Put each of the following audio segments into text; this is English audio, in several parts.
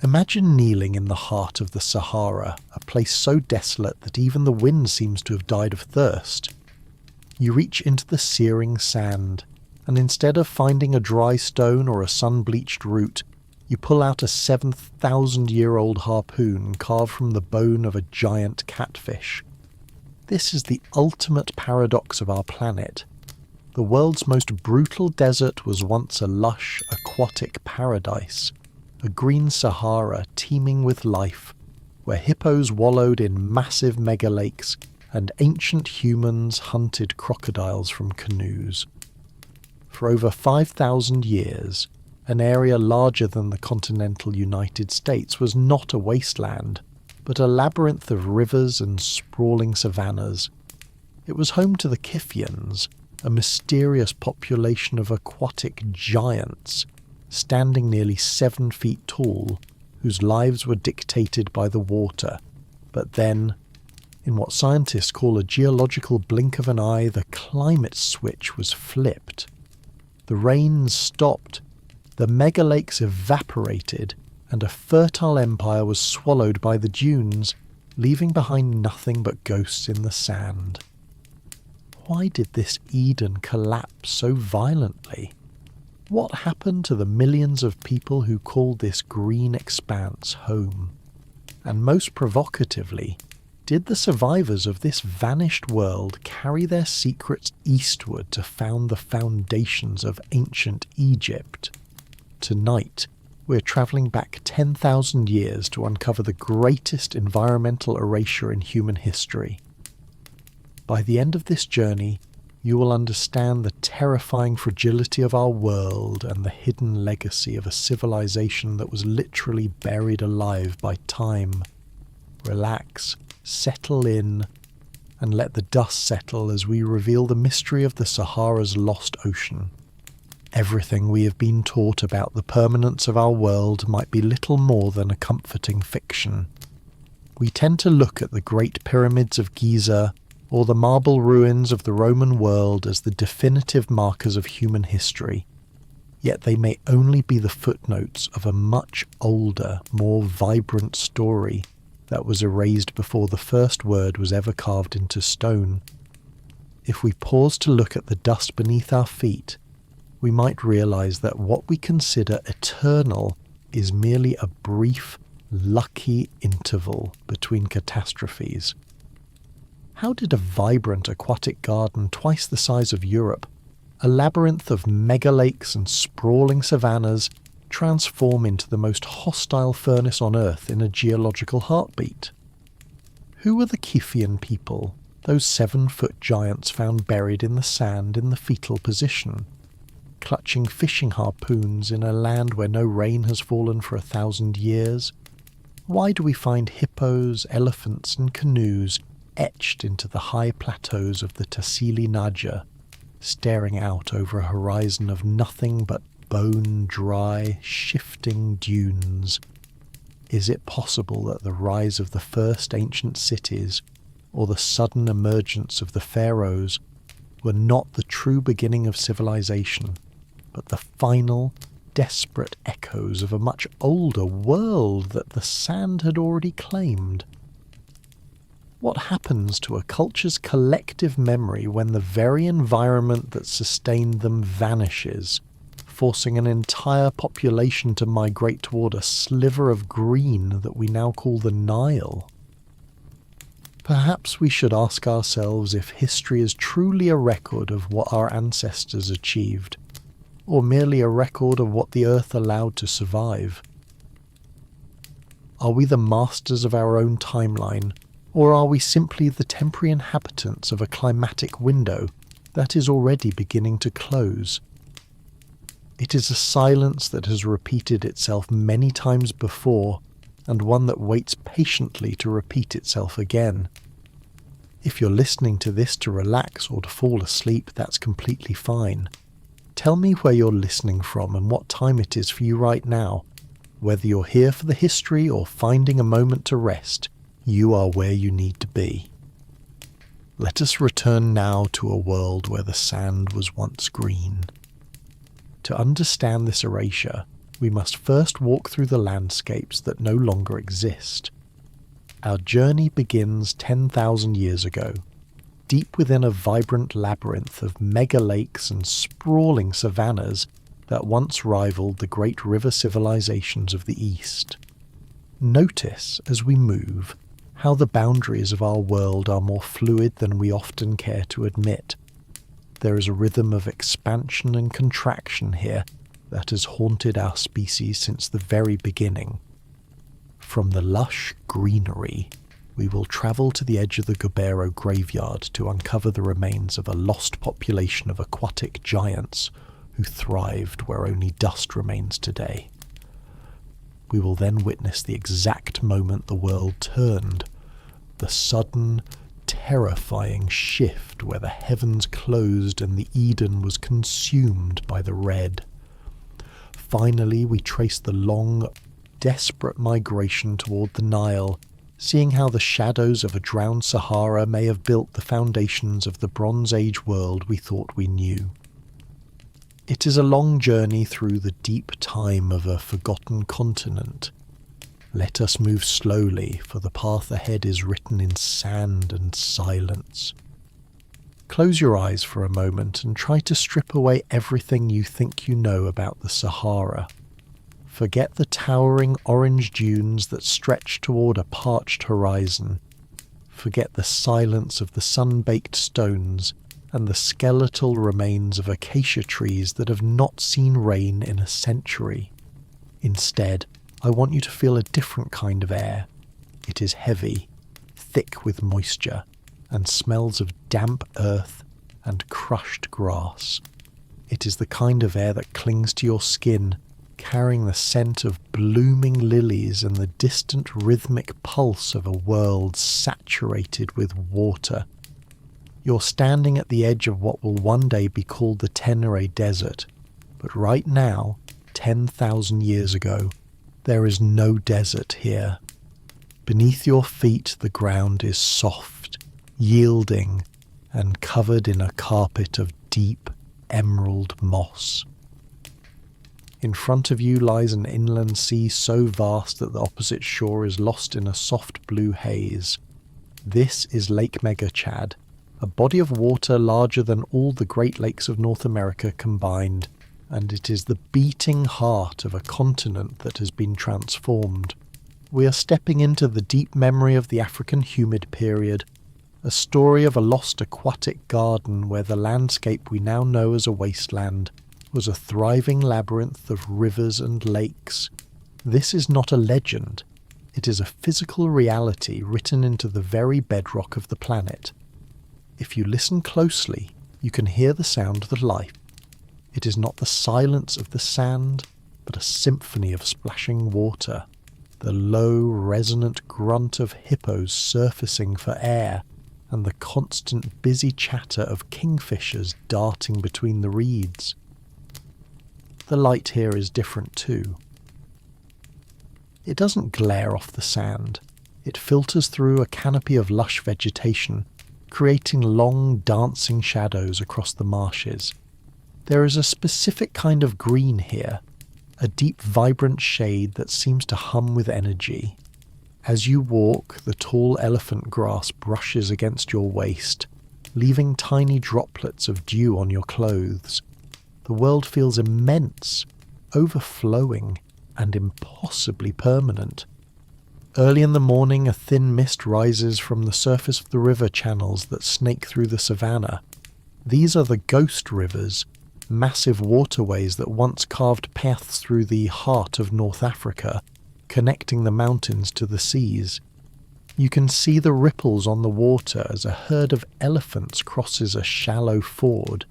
Imagine kneeling in the heart of the Sahara, a place so desolate that even the wind seems to have died of thirst. You reach into the searing sand, and instead of finding a dry stone or a sun-bleached root, you pull out a 7,000-year-old harpoon carved from the bone of a giant catfish. This is the ultimate paradox of our planet. The world's most brutal desert was once a lush, aquatic paradise, a Green Sahara teeming with life, where hippos wallowed in massive megalakes and ancient humans hunted crocodiles from canoes. For over 5,000 years, an area larger than the continental United States was not a wasteland, but a labyrinth of rivers and sprawling savannas. It was home to the Kythians, a mysterious population of aquatic giants, standing nearly 7 feet tall, whose lives were dictated by the water. But then, in what scientists call a geological blink of an eye, the climate switch was flipped. The rains stopped, the megalakes evaporated, and a fertile empire was swallowed by the dunes, leaving behind nothing but ghosts in the sand. Why did this Eden collapse so violently? What happened to the millions of people who called this green expanse home? And most provocatively, did the survivors of this vanished world carry their secrets eastward to found the foundations of ancient Egypt? Tonight, we're travelling back 10,000 years to uncover the greatest environmental erasure in human history. By the end of this journey, you will understand the terrifying fragility of our world and the hidden legacy of a civilization that was literally buried alive by time. Relax, settle in, and let the dust settle as we reveal the mystery of the Sahara's lost ocean. Everything we have been taught about the permanence of our world might be little more than a comforting fiction. We tend to look at the Great Pyramids of Giza or the marble ruins of the Roman world as the definitive markers of human history, yet they may only be the footnotes of a much older, more vibrant story that was erased before the first word was ever carved into stone. If we pause to look at the dust beneath our feet, we might realize that what we consider eternal is merely a brief, lucky interval between catastrophes. How did a vibrant aquatic garden twice the size of Europe, a labyrinth of megalakes and sprawling savannas, transform into the most hostile furnace on Earth in a geological heartbeat? Who were the Kythian people, those 7-foot giants found buried in the sand in the fetal position, clutching fishing harpoons in a land where no rain has fallen for 1,000 years? Why do we find hippos, elephants and canoes etched into the high plateaus of the Tassili Naja, staring out over a horizon of nothing but bone-dry, shifting dunes? Is it possible that the rise of the first ancient cities, or the sudden emergence of the pharaohs, were not the true beginning of civilization, but the final, desperate echoes of a much older world that the sand had already claimed? What happens to a culture's collective memory when the very environment that sustained them vanishes, forcing an entire population to migrate toward a sliver of green that we now call the Nile? Perhaps we should ask ourselves if history is truly a record of what our ancestors achieved, or merely a record of what the Earth allowed to survive. Are we the masters of our own timeline, or are we simply the temporary inhabitants of a climatic window that is already beginning to close? It is a silence that has repeated itself many times before, and one that waits patiently to repeat itself again. If you're listening to this to relax or to fall asleep, that's completely fine. Tell me where you're listening from and what time it is for you right now. Whether you're here for the history or finding a moment to rest, you are where you need to be. Let us return now to a world where the sand was once green. To understand this erasure, we must first walk through the landscapes that no longer exist. Our journey begins 10,000 years ago, deep within a vibrant labyrinth of mega lakes and sprawling savannas that once rivaled the great river civilizations of the East. Notice, as we move, how the boundaries of our world are more fluid than we often care to admit. There is a rhythm of expansion and contraction here that has haunted our species since the very beginning. From the lush greenery, we will travel to the edge of the Gobero graveyard to uncover the remains of a lost population of aquatic giants who thrived where only dust remains today. We will then witness the exact moment the world turned, the sudden, terrifying shift where the heavens closed and the Eden was consumed by the red. Finally, we trace the long, desperate migration toward the Nile, seeing how the shadows of a drowned Sahara may have built the foundations of the Bronze Age world we thought we knew. It is a long journey through the deep time of a forgotten continent. Let us move slowly, for the path ahead is written in sand and silence. Close your eyes for a moment and try to strip away everything you think you know about the Sahara. Forget the towering orange dunes that stretch toward a parched horizon. Forget the silence of the sun-baked stones and the skeletal remains of acacia trees that have not seen rain in a century. Instead, I want you to feel a different kind of air. It is heavy, thick with moisture, and smells of damp earth and crushed grass. It is the kind of air that clings to your skin, carrying the scent of blooming lilies and the distant rhythmic pulse of a world saturated with water. You're standing at the edge of what will one day be called the Tenere Desert, but right now, 10,000 years ago, there is no desert here. Beneath your feet the ground is soft, yielding, and covered in a carpet of deep emerald moss. In front of you lies an inland sea so vast that the opposite shore is lost in a soft blue haze. This is Lake Megachad, a body of water larger than all the Great Lakes of North America combined, and it is the beating heart of a continent that has been transformed. We are stepping into the deep memory of the African humid period, a story of a lost aquatic garden where the landscape we now know as a wasteland was a thriving labyrinth of rivers and lakes. This is not a legend. It is a physical reality written into the very bedrock of the planet. If you listen closely, you can hear the sound of the life. It is not the silence of the sand, but a symphony of splashing water, the low, resonant grunt of hippos surfacing for air, and the constant busy chatter of kingfishers darting between the reeds. The light here is different too. It doesn't glare off the sand. It filters through a canopy of lush vegetation, creating long, dancing shadows across the marshes. There is a specific kind of green here, a deep, vibrant shade that seems to hum with energy. As you walk, the tall elephant grass brushes against your waist, leaving tiny droplets of dew on your clothes. The world feels immense, overflowing, and impossibly permanent. Early in the morning, a thin mist rises from the surface of the river channels that snake through the savannah. These are the ghost rivers, massive waterways that once carved paths through the heart of North Africa, connecting the mountains to the seas. You can see the ripples on the water as a herd of elephants crosses a shallow ford,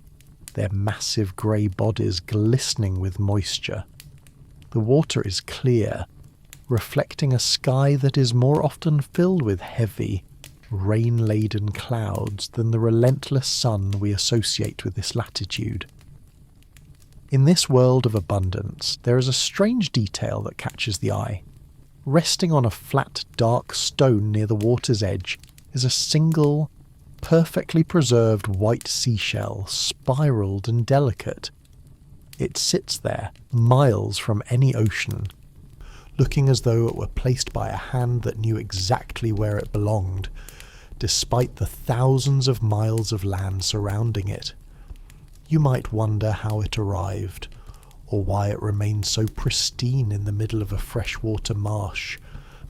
their massive grey bodies glistening with moisture. The water is clear, reflecting a sky that is more often filled with heavy, rain-laden clouds than the relentless sun we associate with this latitude. In this world of abundance, there is a strange detail that catches the eye. Resting on a flat, dark stone near the water's edge is a single, perfectly preserved white seashell, spiraled and delicate. It sits there, miles from any ocean, looking as though it were placed by a hand that knew exactly where it belonged, despite the thousands of miles of land surrounding it. You might wonder how it arrived, or why it remained so pristine in the middle of a freshwater marsh,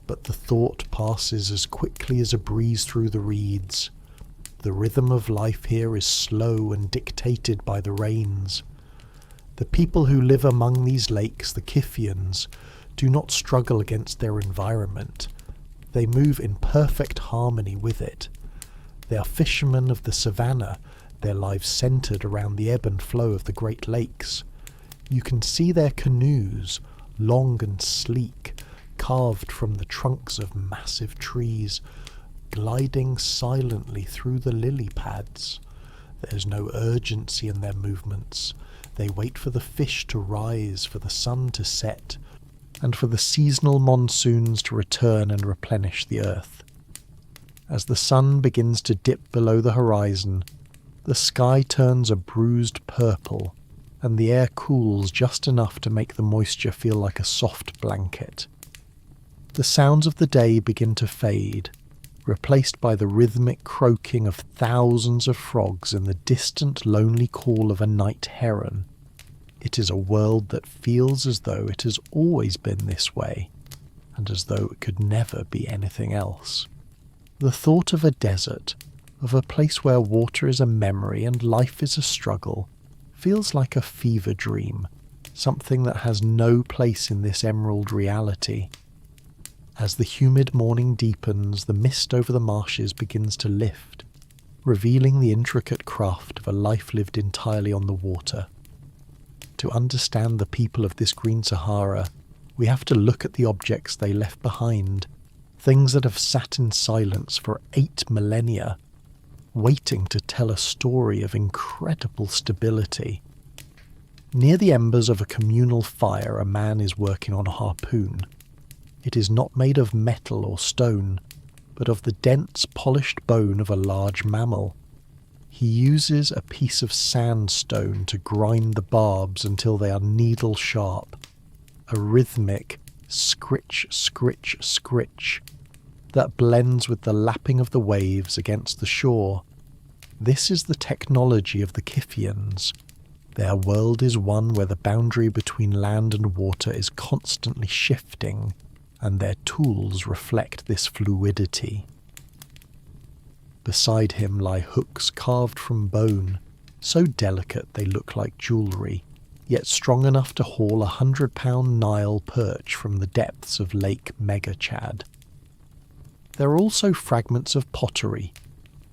but the thought passes as quickly as a breeze through the reeds. The rhythm of life here is slow and dictated by the rains. The people who live among these lakes, the Kiffians, do not struggle against their environment. They move in perfect harmony with it. They are fishermen of the savannah, their lives centred around the ebb and flow of the Great Lakes. You can see their canoes, long and sleek, carved from the trunks of massive trees, gliding silently through the lily pads. There's no urgency in their movements. They wait for the fish to rise, for the sun to set, and for the seasonal monsoons to return and replenish the earth. As the sun begins to dip below the horizon, the sky turns a bruised purple, and the air cools just enough to make the moisture feel like a soft blanket. The sounds of the day begin to fade, replaced by the rhythmic croaking of thousands of frogs and the distant lonely call of a night heron. It is a world that feels as though it has always been this way, and as though it could never be anything else. The thought of a desert, of a place where water is a memory and life is a struggle, feels like a fever dream, something that has no place in this emerald reality. As the humid morning deepens, the mist over the marshes begins to lift, revealing the intricate craft of a life lived entirely on the water. To understand the people of this Green Sahara, we have to look at the objects they left behind, things that have sat in silence for 8 millennia, waiting to tell a story of incredible stability. Near the embers of a communal fire, a man is working on a harpoon. It is not made of metal or stone, but of the dense, polished bone of a large mammal. He uses a piece of sandstone to grind the barbs until they are needle sharp. A rhythmic scritch, scritch, scritch that blends with the lapping of the waves against the shore. This is the technology of the Kiffians. Their world is one where the boundary between land and water is constantly shifting, and their tools reflect this fluidity. Beside him lie hooks carved from bone, so delicate they look like jewellery, yet strong enough to haul 100-pound Nile perch from the depths of Lake Megachad. There are also fragments of pottery,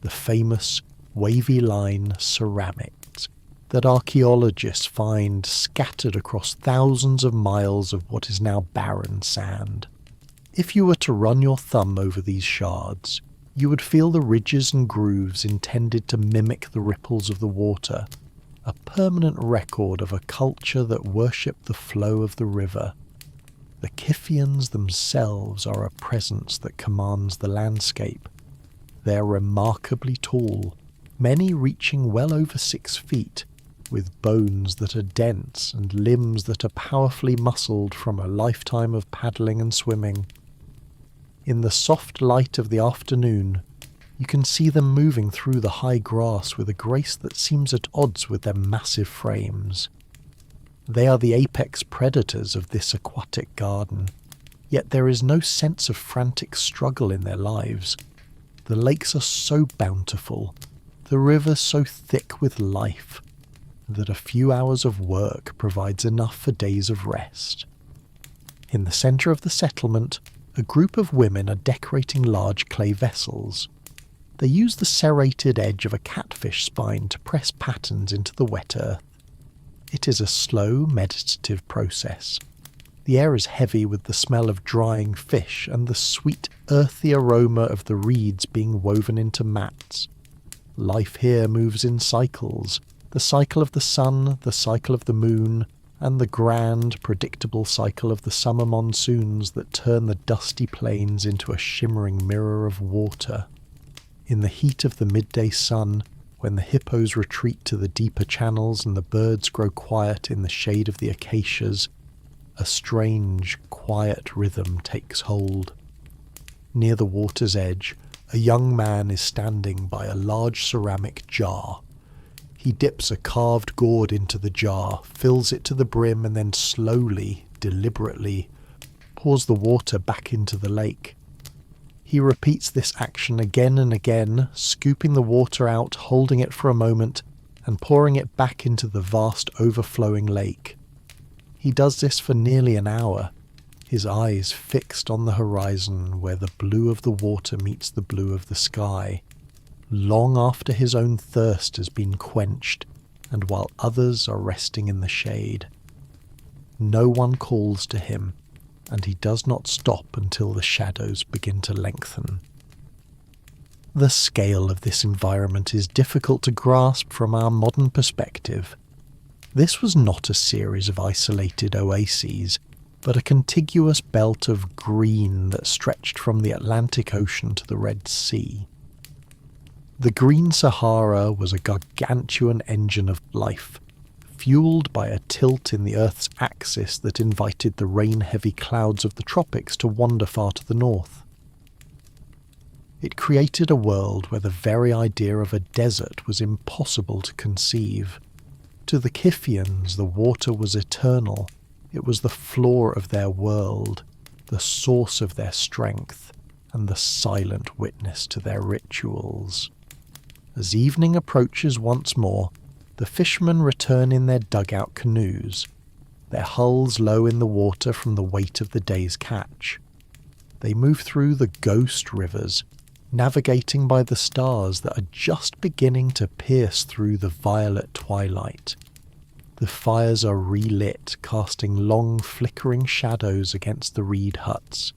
the famous wavy line ceramics, that archaeologists find scattered across thousands of miles of what is now barren sand. If you were to run your thumb over these shards, you would feel the ridges and grooves intended to mimic the ripples of the water, a permanent record of a culture that worshipped the flow of the river. The Kiffians themselves are a presence that commands the landscape. They are remarkably tall, many reaching well over 6 feet, with bones that are dense and limbs that are powerfully muscled from a lifetime of paddling and swimming. In the soft light of the afternoon, you can see them moving through the high grass with a grace that seems at odds with their massive frames. They are the apex predators of this aquatic garden, yet there is no sense of frantic struggle in their lives. The lakes are so bountiful, the river so thick with life, that a few hours of work provides enough for days of rest. In the centre of the settlement, a group of women are decorating large clay vessels. They use the serrated edge of a catfish spine to press patterns into the wet earth. It is a slow, meditative process. The air is heavy with the smell of drying fish and the sweet, earthy aroma of the reeds being woven into mats. Life here moves in cycles, the cycle of the sun, the cycle of the moon, and the grand, predictable cycle of the summer monsoons that turn the dusty plains into a shimmering mirror of water. In the heat of the midday sun, when the hippos retreat to the deeper channels and the birds grow quiet in the shade of the acacias, a strange, quiet rhythm takes hold. Near the water's edge, a young man is standing by a large ceramic jar. He dips a carved gourd into the jar, fills it to the brim, and then slowly, deliberately, pours the water back into the lake. He repeats this action again and again, scooping the water out, holding it for a moment, and pouring it back into the vast overflowing lake. He does this for nearly an hour, his eyes fixed on the horizon where the blue of the water meets the blue of the sky, long after his own thirst has been quenched and while others are resting in the shade. No one calls to him, and he does not stop until the shadows begin to lengthen. The scale of this environment is difficult to grasp from our modern perspective. This was not a series of isolated oases, but a contiguous belt of green that stretched from the Atlantic Ocean to the Red Sea. The Green Sahara was a gargantuan engine of life, fueled by a tilt in the Earth's axis that invited the rain-heavy clouds of the tropics to wander far to the north. It created a world where the very idea of a desert was impossible to conceive. To the Kiphians, the water was eternal. It was the floor of their world, the source of their strength, and the silent witness to their rituals. As evening approaches once more, the fishermen return in their dugout canoes, their hulls low in the water from the weight of the day's catch. They move through the ghost rivers, navigating by the stars that are just beginning to pierce through the violet twilight. The fires are relit, casting long flickering shadows against the reed huts.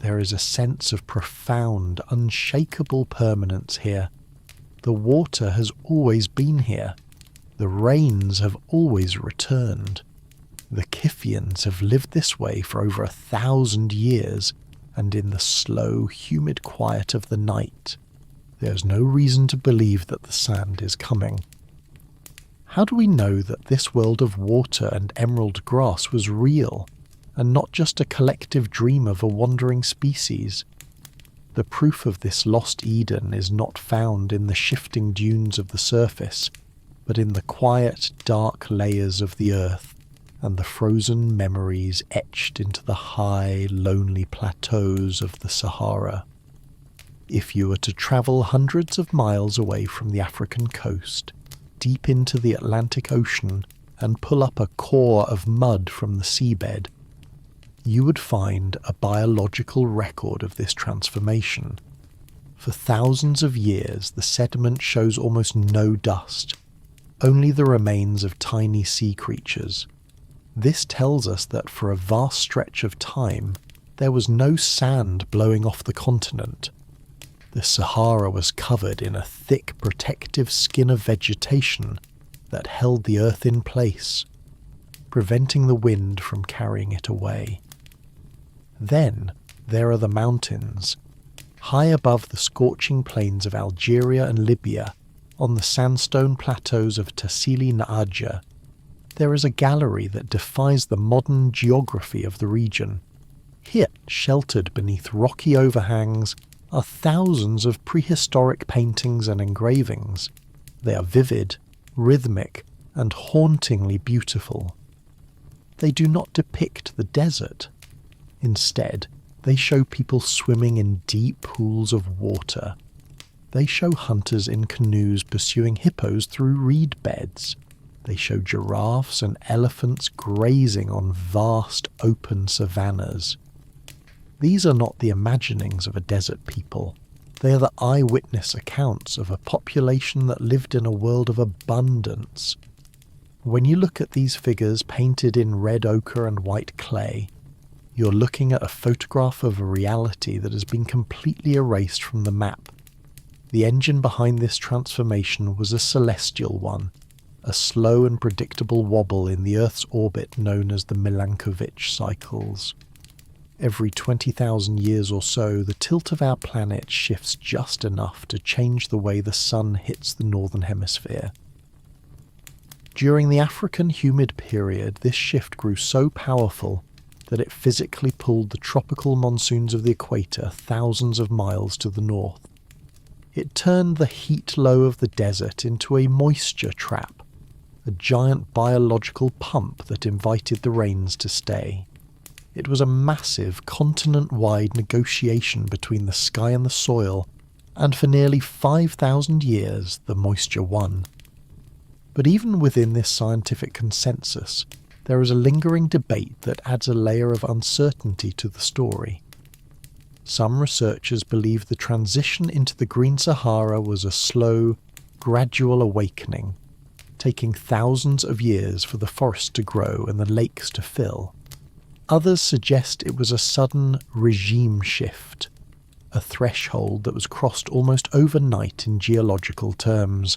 There is a sense of profound, unshakable permanence here. The water has always been here. The rains have always returned. The Kiphians have lived this way for over 1,000 years, and in the slow, humid quiet of the night, there's no reason to believe that the sand is coming. How do we know that this world of water and emerald grass was real, and not just a collective dream of a wandering species? The proof of this lost Eden is not found in the shifting dunes of the surface, but in the quiet, dark layers of the earth and the frozen memories etched into the high, lonely plateaus of the Sahara. If you were to travel hundreds of miles away from the African coast, deep into the Atlantic Ocean, and pull up a core of mud from the seabed, you would find a biological record of this transformation. For thousands of years, the sediment shows almost no dust, only the remains of tiny sea creatures. This tells us that for a vast stretch of time, there was no sand blowing off the continent. The Sahara was covered in a thick protective skin of vegetation that held the earth in place, preventing the wind from carrying it away. Then there are the mountains. High above the scorching plains of Algeria and Libya, on the sandstone plateaus of Tassili N'Ajjer, there is a gallery that defies the modern geography of the region. Here, sheltered beneath rocky overhangs, are thousands of prehistoric paintings and engravings. They are vivid, rhythmic, and hauntingly beautiful. They do not depict the desert. Instead, they show people swimming in deep pools of water. They show hunters in canoes pursuing hippos through reed beds. They show giraffes and elephants grazing on vast open savannas. These are not the imaginings of a desert people. They are the eyewitness accounts of a population that lived in a world of abundance. When you look at these figures painted in red ochre and white clay, you're looking at a photograph of a reality that has been completely erased from the map. The engine behind this transformation was a celestial one, a slow and predictable wobble in the Earth's orbit known as the Milankovitch cycles. Every 20,000 years or so, the tilt of our planet shifts just enough to change the way the sun hits the northern hemisphere. During the African humid period, this shift grew so powerful that it physically pulled the tropical monsoons of the equator thousands of miles to the north. It turned the heat low of the desert into a moisture trap, a giant biological pump that invited the rains to stay. It was a massive, continent-wide negotiation between the sky and the soil, and for nearly 5,000 years the moisture won. But even within this scientific consensus, there is a lingering debate that adds a layer of uncertainty to the story. Some researchers believe the transition into the Green Sahara was a slow, gradual awakening, taking thousands of years for the forests to grow and the lakes to fill. Others suggest it was a sudden regime shift, a threshold that was crossed almost overnight in geological terms.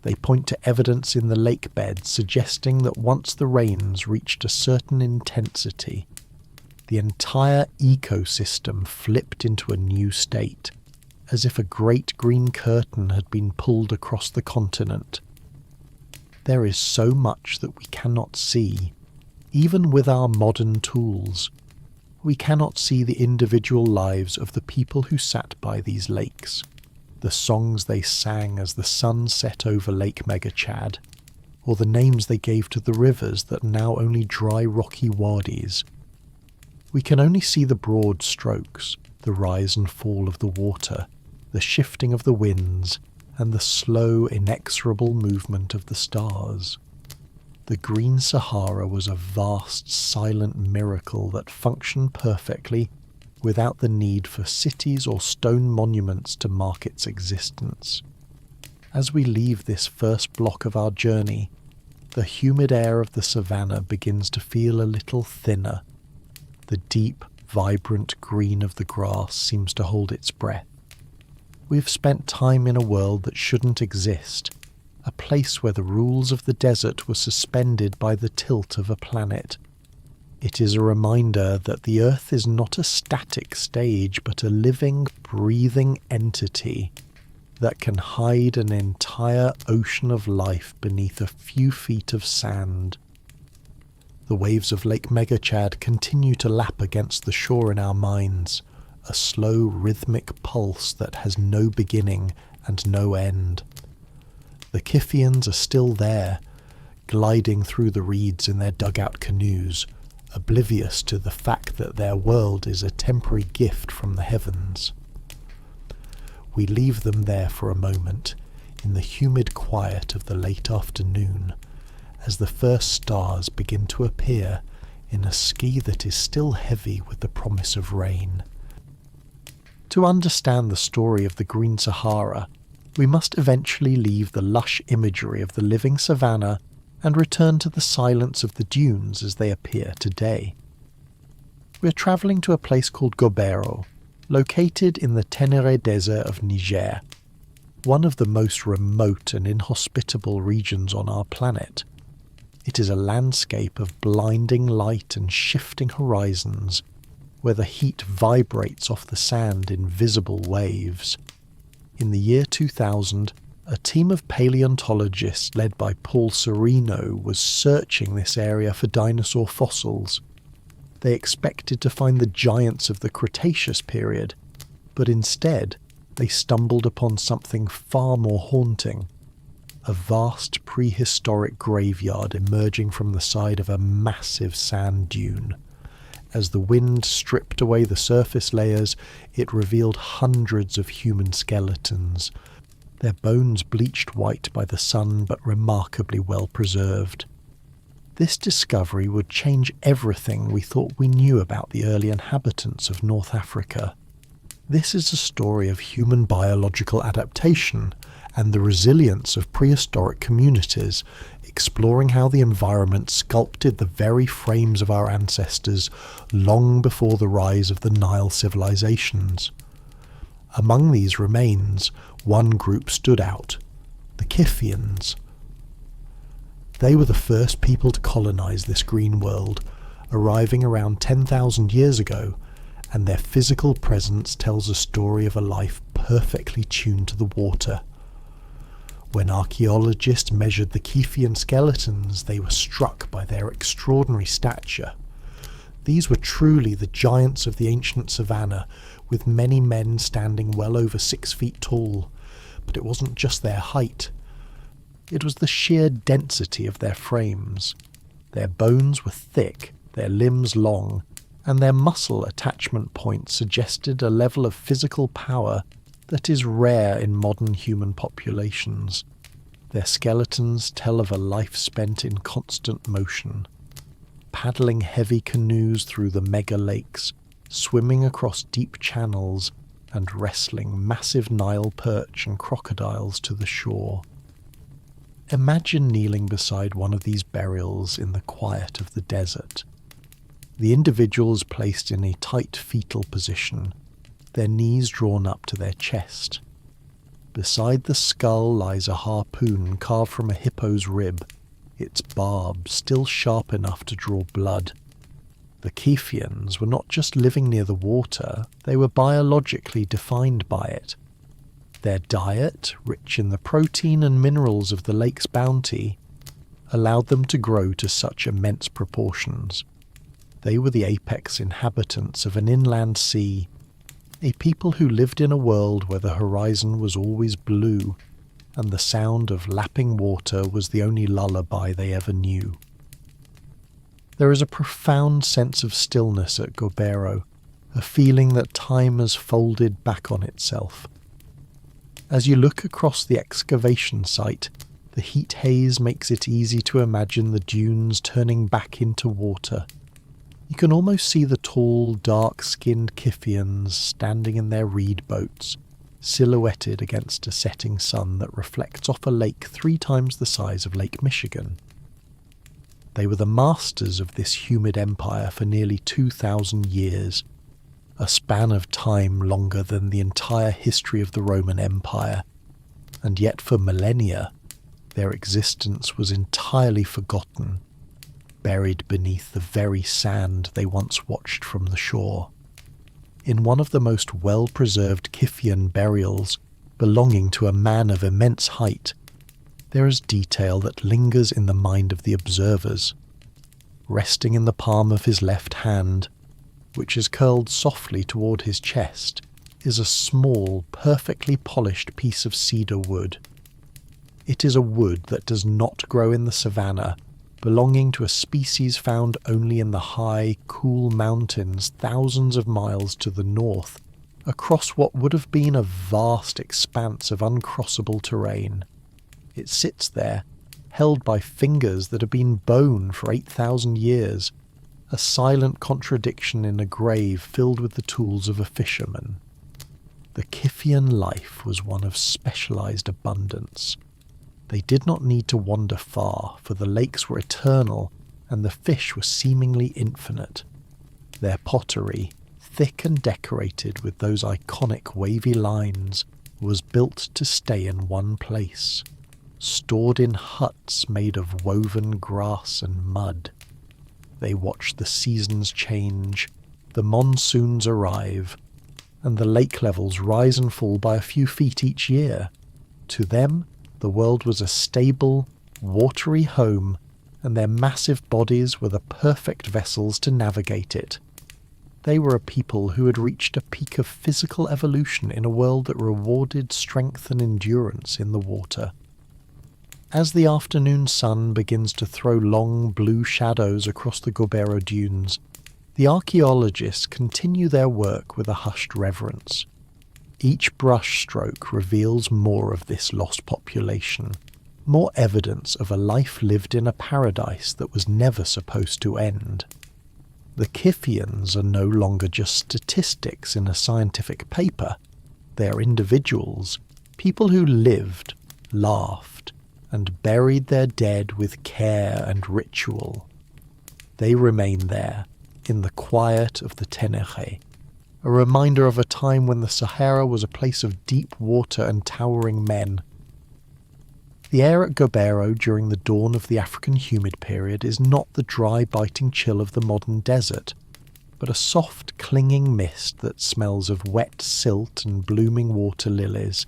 They point to evidence in the lake beds suggesting that once the rains reached a certain intensity, the entire ecosystem flipped into a new state, as if a great green curtain had been pulled across the continent. There is so much that we cannot see, even with our modern tools. We cannot see the individual lives of the people who sat by these lakes, the songs they sang as the sun set over Lake Megachad, or the names they gave to the rivers that now only dry rocky wadis. We can only see the broad strokes, the rise and fall of the water, the shifting of the winds, and the slow, inexorable movement of the stars. The Green Sahara was a vast, silent miracle that functioned perfectly without the need for cities or stone monuments to mark its existence. As we leave this first block of our journey, the humid air of the savannah begins to feel a little thinner. The deep, vibrant green of the grass seems to hold its breath. We've spent time in a world that shouldn't exist, a place where the rules of the desert were suspended by the tilt of a planet. It is a reminder that the Earth is not a static stage, but a living, breathing entity that can hide an entire ocean of life beneath a few feet of sand. The waves of Lake Megachad continue to lap against the shore in our minds, a slow, rhythmic pulse that has no beginning and no end. The Kithians are still there, gliding through the reeds in their dugout canoes, oblivious to the fact that their world is a temporary gift from the heavens. We leave them there for a moment, in the humid quiet of the late afternoon, as the first stars begin to appear in a sky that is still heavy with the promise of rain. To understand the story of the Green Sahara, we must eventually leave the lush imagery of the living savannah and return to the silence of the dunes as they appear today. We are travelling to a place called Gobero, located in the Ténéré Desert of Niger, one of the most remote and inhospitable regions on our planet. It is a landscape of blinding light and shifting horizons, where the heat vibrates off the sand in visible waves. In the year 2000, a team of paleontologists led by Paul Sereno was searching this area for dinosaur fossils. They expected to find the giants of the Cretaceous period, but instead they stumbled upon something far more haunting. A vast prehistoric graveyard emerging from the side of a massive sand dune. As the wind stripped away the surface layers, it revealed hundreds of human skeletons, their bones bleached white by the sun but remarkably well preserved. This discovery would change everything we thought we knew about the early inhabitants of North Africa. This is a story of human biological adaptation and the resilience of prehistoric communities, exploring how the environment sculpted the very frames of our ancestors long before the rise of the Nile civilizations. Among these remains, one group stood out, the Kithians. They were the first people to colonize this green world, arriving around 10,000 years ago, and their physical presence tells a story of a life perfectly tuned to the water. When archaeologists measured the Kiefian skeletons, they were struck by their extraordinary stature. These were truly the giants of the ancient savannah, with many men standing well over 6 feet tall. But it wasn't just their height. It was the sheer density of their frames. Their bones were thick, their limbs long, and their muscle attachment points suggested a level of physical power that is rare in modern human populations. Their skeletons tell of a life spent in constant motion, paddling heavy canoes through the mega lakes, swimming across deep channels, and wrestling massive Nile perch and crocodiles to the shore. Imagine kneeling beside one of these burials in the quiet of the desert. The individuals placed in a tight fetal position, their knees drawn up to their chest. Beside the skull lies a harpoon carved from a hippo's rib, its barb still sharp enough to draw blood. The Kiefians were not just living near the water, they were biologically defined by it. Their diet, rich in the protein and minerals of the lake's bounty, allowed them to grow to such immense proportions. They were the apex inhabitants of an inland sea, a people who lived in a world where the horizon was always blue, and the sound of lapping water was the only lullaby they ever knew. There is a profound sense of stillness at Gobero, a feeling that time has folded back on itself. As you look across the excavation site, the heat haze makes it easy to imagine the dunes turning back into water. You can almost see the tall, dark-skinned Kiefians standing in their reed boats, silhouetted against a setting sun that reflects off a lake 3 times the size of Lake Michigan. They were the masters of this humid empire for nearly 2,000 years, a span of time longer than the entire history of the Roman Empire, and yet for millennia their existence was entirely forgotten, buried beneath the very sand they once watched from the shore. In one of the most well-preserved Kiefian burials, belonging to a man of immense height, there is detail that lingers in the mind of the observers. Resting in the palm of his left hand, which is curled softly toward his chest, is a small, perfectly polished piece of cedar wood. It is a wood that does not grow in the savannah, belonging to a species found only in the high, cool mountains thousands of miles to the north, across what would have been a vast expanse of uncrossable terrain. It sits there, held by fingers that have been bone for 8,000 years, a silent contradiction in a grave filled with the tools of a fisherman. The Kiefian life was one of specialized abundance. They did not need to wander far, for the lakes were eternal and the fish were seemingly infinite. Their pottery, thick and decorated with those iconic wavy lines, was built to stay in one place, stored in huts made of woven grass and mud. They watched the seasons change, the monsoons arrive, and the lake levels rise and fall by a few feet each year. To them, the world was a stable, watery home, and their massive bodies were the perfect vessels to navigate it. They were a people who had reached a peak of physical evolution in a world that rewarded strength and endurance in the water. As the afternoon sun begins to throw long blue shadows across the Gobero dunes, the archaeologists continue their work with a hushed reverence. Each brushstroke reveals more of this lost population, more evidence of a life lived in a paradise that was never supposed to end. The Kiefians are no longer just statistics in a scientific paper. They are individuals, people who lived, laughed, and buried their dead with care and ritual. They remain there, in the quiet of the Tenere, a reminder of a time when the Sahara was a place of deep water and towering men. The air at Gobero during the dawn of the African humid period is not the dry, biting chill of the modern desert, but a soft, clinging mist that smells of wet silt and blooming water lilies.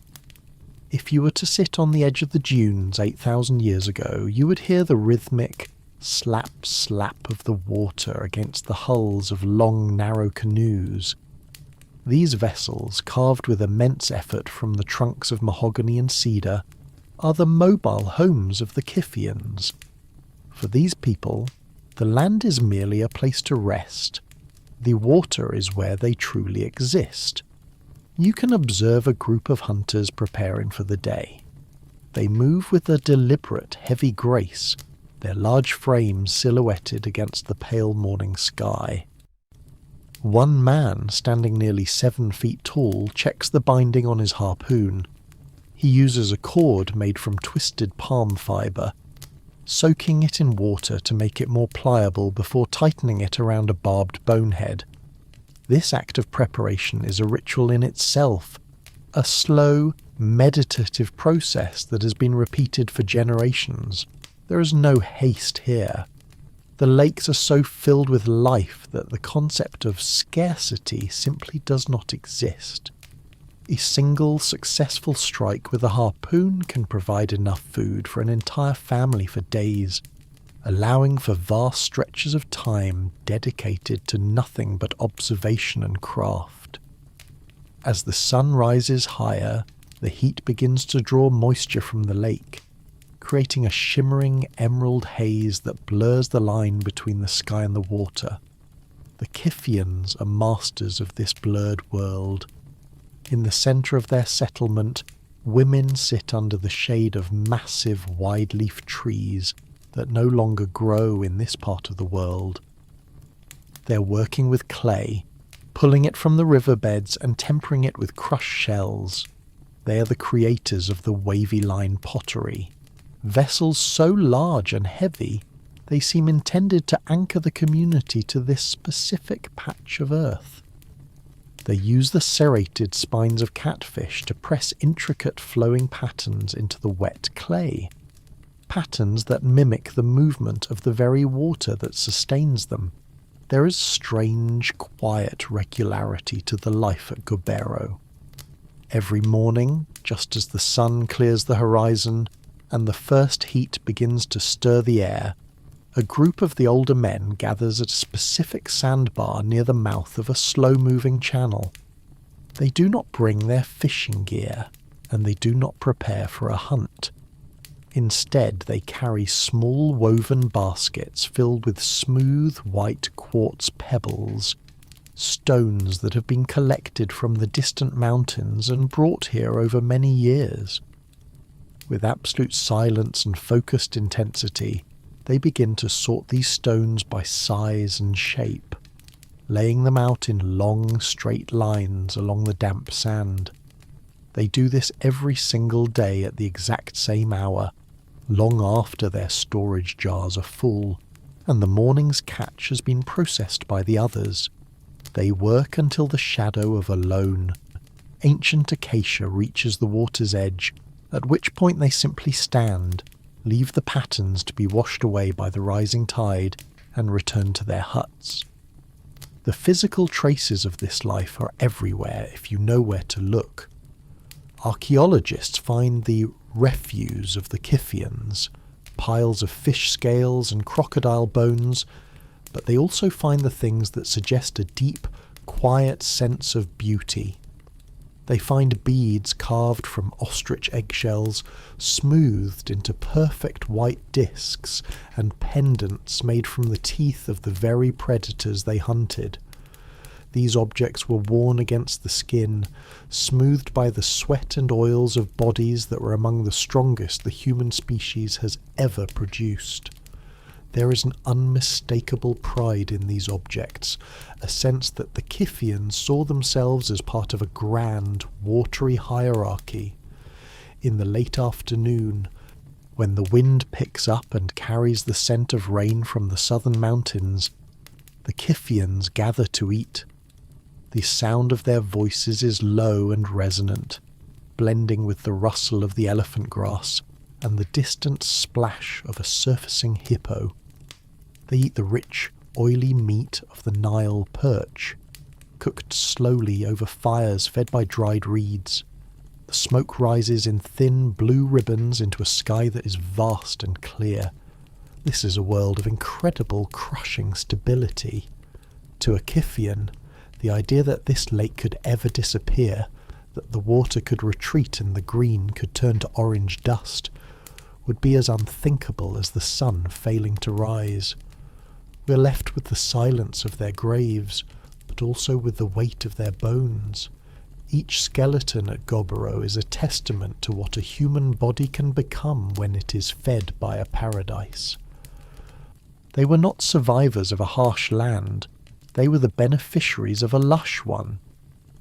If you were to sit on the edge of the dunes 8,000 years ago, you would hear the rhythmic slap, slap of the water against the hulls of long, narrow canoes. These vessels, carved with immense effort from the trunks of mahogany and cedar, are the mobile homes of the Kiffians. For these people, the land is merely a place to rest. The water is where they truly exist. You can observe a group of hunters preparing for the day. They move with a deliberate, heavy grace, their large frames silhouetted against the pale morning sky. One man, standing nearly 7 feet tall, checks the binding on his harpoon. He uses a cord made from twisted palm fibre, soaking it in water to make it more pliable before tightening it around a barbed bonehead. This act of preparation is a ritual in itself, a slow, meditative process that has been repeated for generations. There is no haste here. The lakes are so filled with life that the concept of scarcity simply does not exist. A single successful strike with a harpoon can provide enough food for an entire family for days, allowing for vast stretches of time dedicated to nothing but observation and craft. As the sun rises higher, the heat begins to draw moisture from the lake, creating a shimmering emerald haze that blurs the line between the sky and the water. The Kiffians are masters of this blurred world. In the centre of their settlement, women sit under the shade of massive wide-leaf trees that no longer grow in this part of the world. They're working with clay, pulling it from the riverbeds and tempering it with crushed shells. They are the creators of the wavy line pottery. Vessels so large and heavy, they seem intended to anchor the community to this specific patch of earth. They use the serrated spines of catfish to press intricate flowing patterns into the wet clay, patterns that mimic the movement of the very water that sustains them. There is strange, quiet regularity to the life at Gobero. Every morning, just as the sun clears the horizon and the first heat begins to stir the air, a group of the older men gathers at a specific sandbar near the mouth of a slow-moving channel. They do not bring their fishing gear, and they do not prepare for a hunt. Instead, they carry small woven baskets filled with smooth white quartz pebbles, stones that have been collected from the distant mountains and brought here over many years. With absolute silence and focused intensity, they begin to sort these stones by size and shape, laying them out in long, straight lines along the damp sand. They do this every single day at the exact same hour, long after their storage jars are full, and the morning's catch has been processed by the others. They work until the shadow of a lone, ancient acacia reaches the water's edge, at which point they simply stand, leave the patterns to be washed away by the rising tide, and return to their huts. The physical traces of this life are everywhere if you know where to look. Archaeologists find the refuse of the Kiffians, piles of fish scales and crocodile bones, but they also find the things that suggest a deep, quiet sense of beauty. They find beads carved from ostrich eggshells, smoothed into perfect white discs, and pendants made from the teeth of the very predators they hunted. These objects were worn against the skin, smoothed by the sweat and oils of bodies that were among the strongest the human species has ever produced. There is an unmistakable pride in these objects, a sense that the Kiffians saw themselves as part of a grand, watery hierarchy. In the late afternoon, when the wind picks up and carries the scent of rain from the southern mountains, the Kiffians gather to eat. The sound of their voices is low and resonant, blending with the rustle of the elephant grass and the distant splash of a surfacing hippo. They eat the rich, oily meat of the Nile perch, cooked slowly over fires fed by dried reeds. The smoke rises in thin blue ribbons into a sky that is vast and clear. This is a world of incredible, crushing stability. To a Kiffian, the idea that this lake could ever disappear, that the water could retreat and the green could turn to orange dust, would be as unthinkable as the sun failing to rise. We're left with the silence of their graves, but also with the weight of their bones. Each skeleton at Gobero is a testament to what a human body can become when it is fed by a paradise. They were not survivors of a harsh land, they were the beneficiaries of a lush one.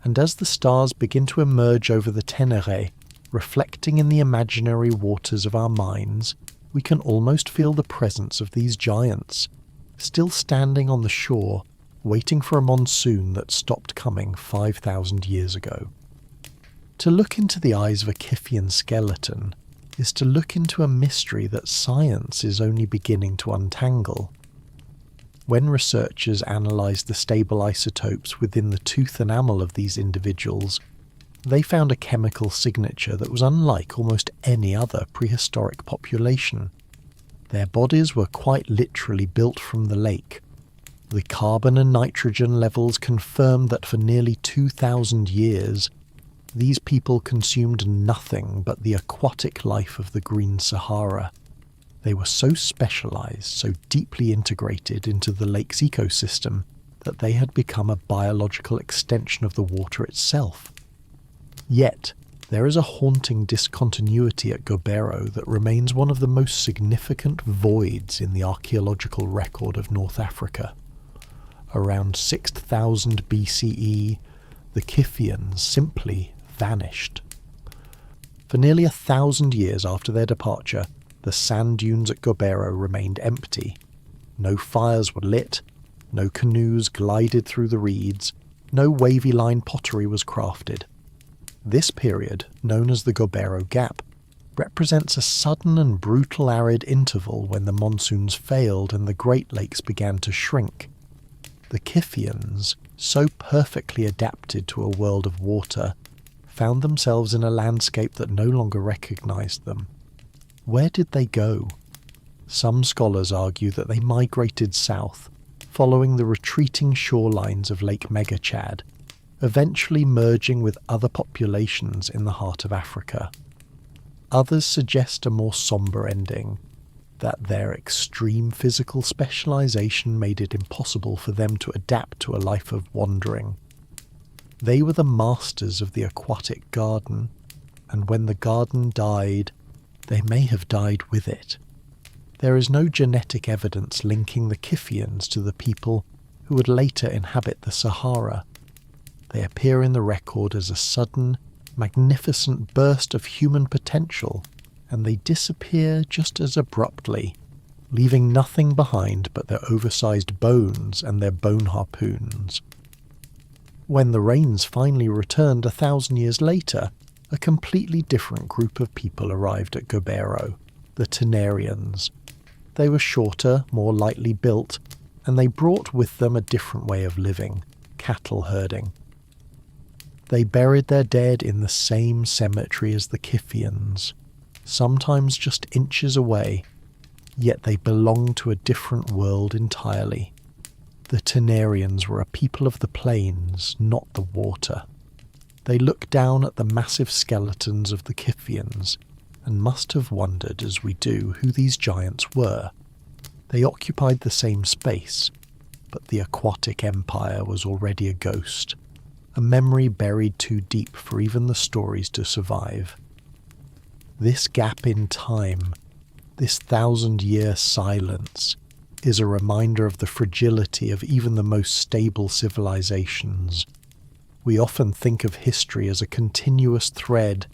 And as the stars begin to emerge over the Ténéré, reflecting in the imaginary waters of our minds, we can almost feel the presence of these giants, still standing on the shore, waiting for a monsoon that stopped coming 5,000 years ago. To look into the eyes of a Kiffian skeleton is to look into a mystery that science is only beginning to untangle. When researchers analysed the stable isotopes within the tooth enamel of these individuals, they found a chemical signature that was unlike almost any other prehistoric population. Their bodies were quite literally built from the lake. The carbon and nitrogen levels confirmed that for nearly 2,000 years, these people consumed nothing but the aquatic life of the Green Sahara. They were so specialised, so deeply integrated into the lake's ecosystem, that they had become a biological extension of the water itself. Yet, there is a haunting discontinuity at Gobero that remains one of the most significant voids in the archaeological record of North Africa. Around 6,000 BCE, the Kiffians simply vanished. For nearly 1,000 years after their departure, the sand dunes at Gobero remained empty. No fires were lit, no canoes glided through the reeds, no wavy line pottery was crafted. This period, known as the Gobero Gap, represents a sudden and brutal arid interval when the monsoons failed and the Great Lakes began to shrink. The Kiffians, so perfectly adapted to a world of water, found themselves in a landscape that no longer recognized them. Where did they go? Some scholars argue that they migrated south, following the retreating shorelines of Lake Megachad, eventually merging with other populations in the heart of Africa. Others suggest a more sombre ending, that their extreme physical specialization made it impossible for them to adapt to a life of wandering. They were the masters of the aquatic garden, and when the garden died, they may have died with it. There is no genetic evidence linking the Kiffians to the people who would later inhabit the Sahara. They appear in the record as a sudden, magnificent burst of human potential, and they disappear just as abruptly, leaving nothing behind but their oversized bones and their bone harpoons. When the rains finally returned 1,000 years later, a completely different group of people arrived at Gobero, the Tenarians. They were shorter, more lightly built, and they brought with them a different way of living, cattle herding. They buried their dead in the same cemetery as the Kiffians, sometimes just inches away, yet they belonged to a different world entirely. The Tenarians were a people of the plains, not the water. They looked down at the massive skeletons of the Kiffians and must have wondered, as we do, who these giants were. They occupied the same space, but the aquatic empire was already a ghost, a memory buried too deep for even the stories to survive. This gap in time, this 1,000-year silence, is a reminder of the fragility of even the most stable civilizations. We often think of history as a continuous thread,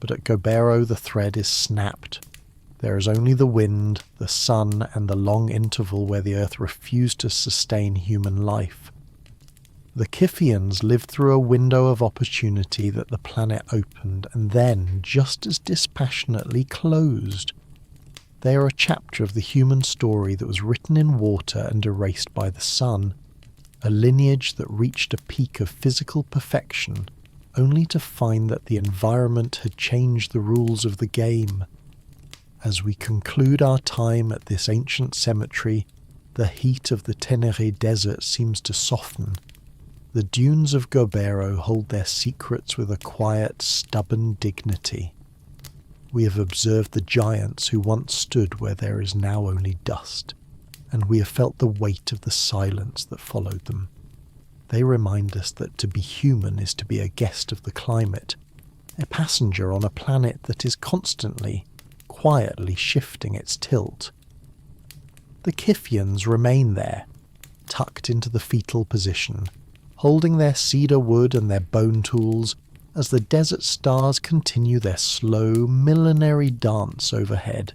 but at Gobero the thread is snapped. There is only the wind, the sun, and the long interval where the earth refused to sustain human life. The Kiphians lived through a window of opportunity that the planet opened and then, just as dispassionately, closed. They are a chapter of the human story that was written in water and erased by the sun, a lineage that reached a peak of physical perfection, only to find that the environment had changed the rules of the game. As we conclude our time at this ancient cemetery, the heat of the Tenere Desert seems to soften. The dunes of Gobero hold their secrets with a quiet, stubborn dignity. We have observed the giants who once stood where there is now only dust, and we have felt the weight of the silence that followed them. They remind us that to be human is to be a guest of the climate, a passenger on a planet that is constantly, quietly shifting its tilt. The Kiphians remain there, tucked into the fetal position, holding their cedar wood and their bone tools as the desert stars continue their slow, millenary dance overhead.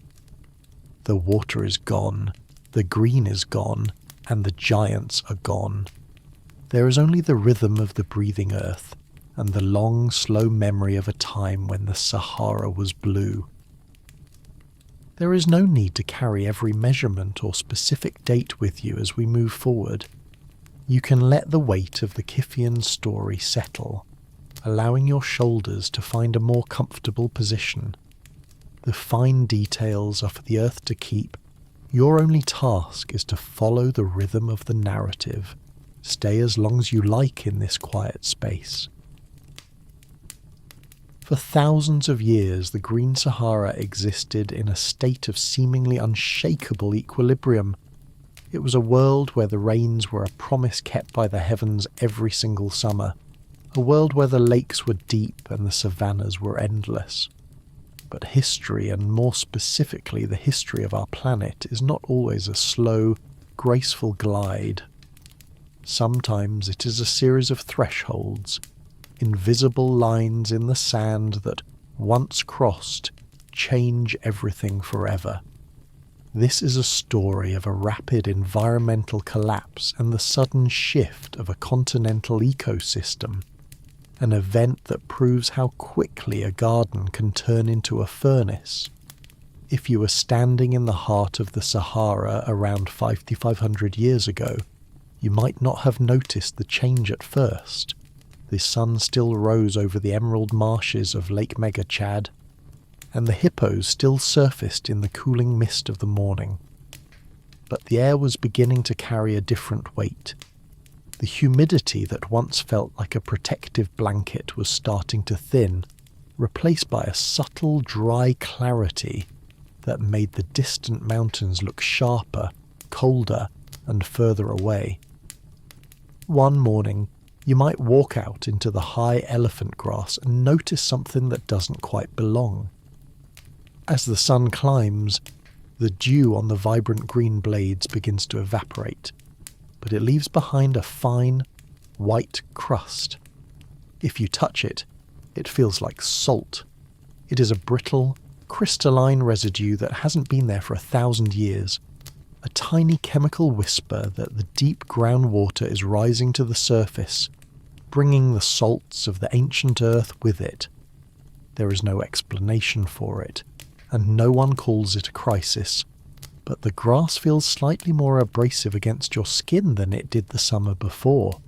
The water is gone, the green is gone, and the giants are gone. There is only the rhythm of the breathing earth, and the long, slow memory of a time when the Sahara was blue. There is no need to carry every measurement or specific date with you as we move forward. You can let the weight of the Kiphian story settle, allowing your shoulders to find a more comfortable position. The fine details are for the earth to keep. Your only task is to follow the rhythm of the narrative. Stay as long as you like in this quiet space. For thousands of years, the Green Sahara existed in a state of seemingly unshakable equilibrium. It was a world where the rains were a promise kept by the heavens every single summer, a world where the lakes were deep and the savannas were endless. But history, and more specifically the history of our planet, is not always a slow, graceful glide. Sometimes it is a series of thresholds, invisible lines in the sand that, once crossed, change everything forever. This is a story of a rapid environmental collapse and the sudden shift of a continental ecosystem, an event that proves how quickly a garden can turn into a furnace. If you were standing in the heart of the Sahara around 5,500 years ago, you might not have noticed the change at first. The sun still rose over the emerald marshes of Lake Megachad, and the hippos still surfaced in the cooling mist of the morning. But the air was beginning to carry a different weight. The humidity that once felt like a protective blanket was starting to thin, replaced by a subtle, dry clarity that made the distant mountains look sharper, colder, and further away. One morning, you might walk out into the high elephant grass and notice something that doesn't quite belong. As the sun climbs, the dew on the vibrant green blades begins to evaporate, but it leaves behind a fine, white crust. If you touch it, it feels like salt. It is a brittle, crystalline residue that hasn't been there for 1,000 years, a tiny chemical whisper that the deep groundwater is rising to the surface, bringing the salts of the ancient earth with it. There is no explanation for it, and no one calls it a crisis, but the grass feels slightly more abrasive against your skin than it did the summer before.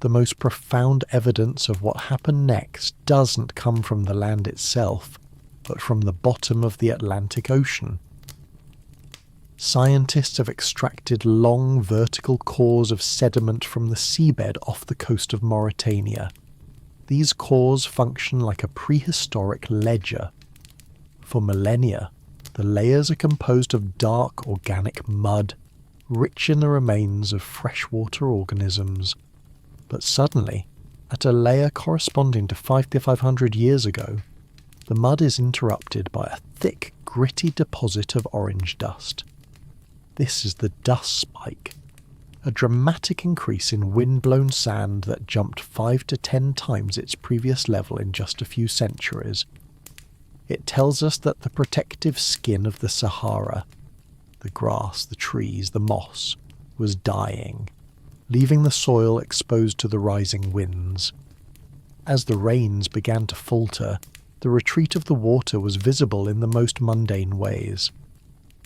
The most profound evidence of what happened next doesn't come from the land itself, but from the bottom of the Atlantic Ocean. Scientists have extracted long vertical cores of sediment from the seabed off the coast of Mauritania. These cores function like a prehistoric ledger. For millennia, the layers are composed of dark organic mud, rich in the remains of freshwater organisms. But suddenly, at a layer corresponding to 5,500 years ago, the mud is interrupted by a thick, gritty deposit of orange dust. This is the dust spike, a dramatic increase in wind-blown sand that jumped 5 to 10 times its previous level in just a few centuries. It tells us that the protective skin of the Sahara, the grass, the trees, the moss, was dying. leaving the soil exposed to the rising winds. As the rains began to falter, the retreat of the water was visible in the most mundane ways.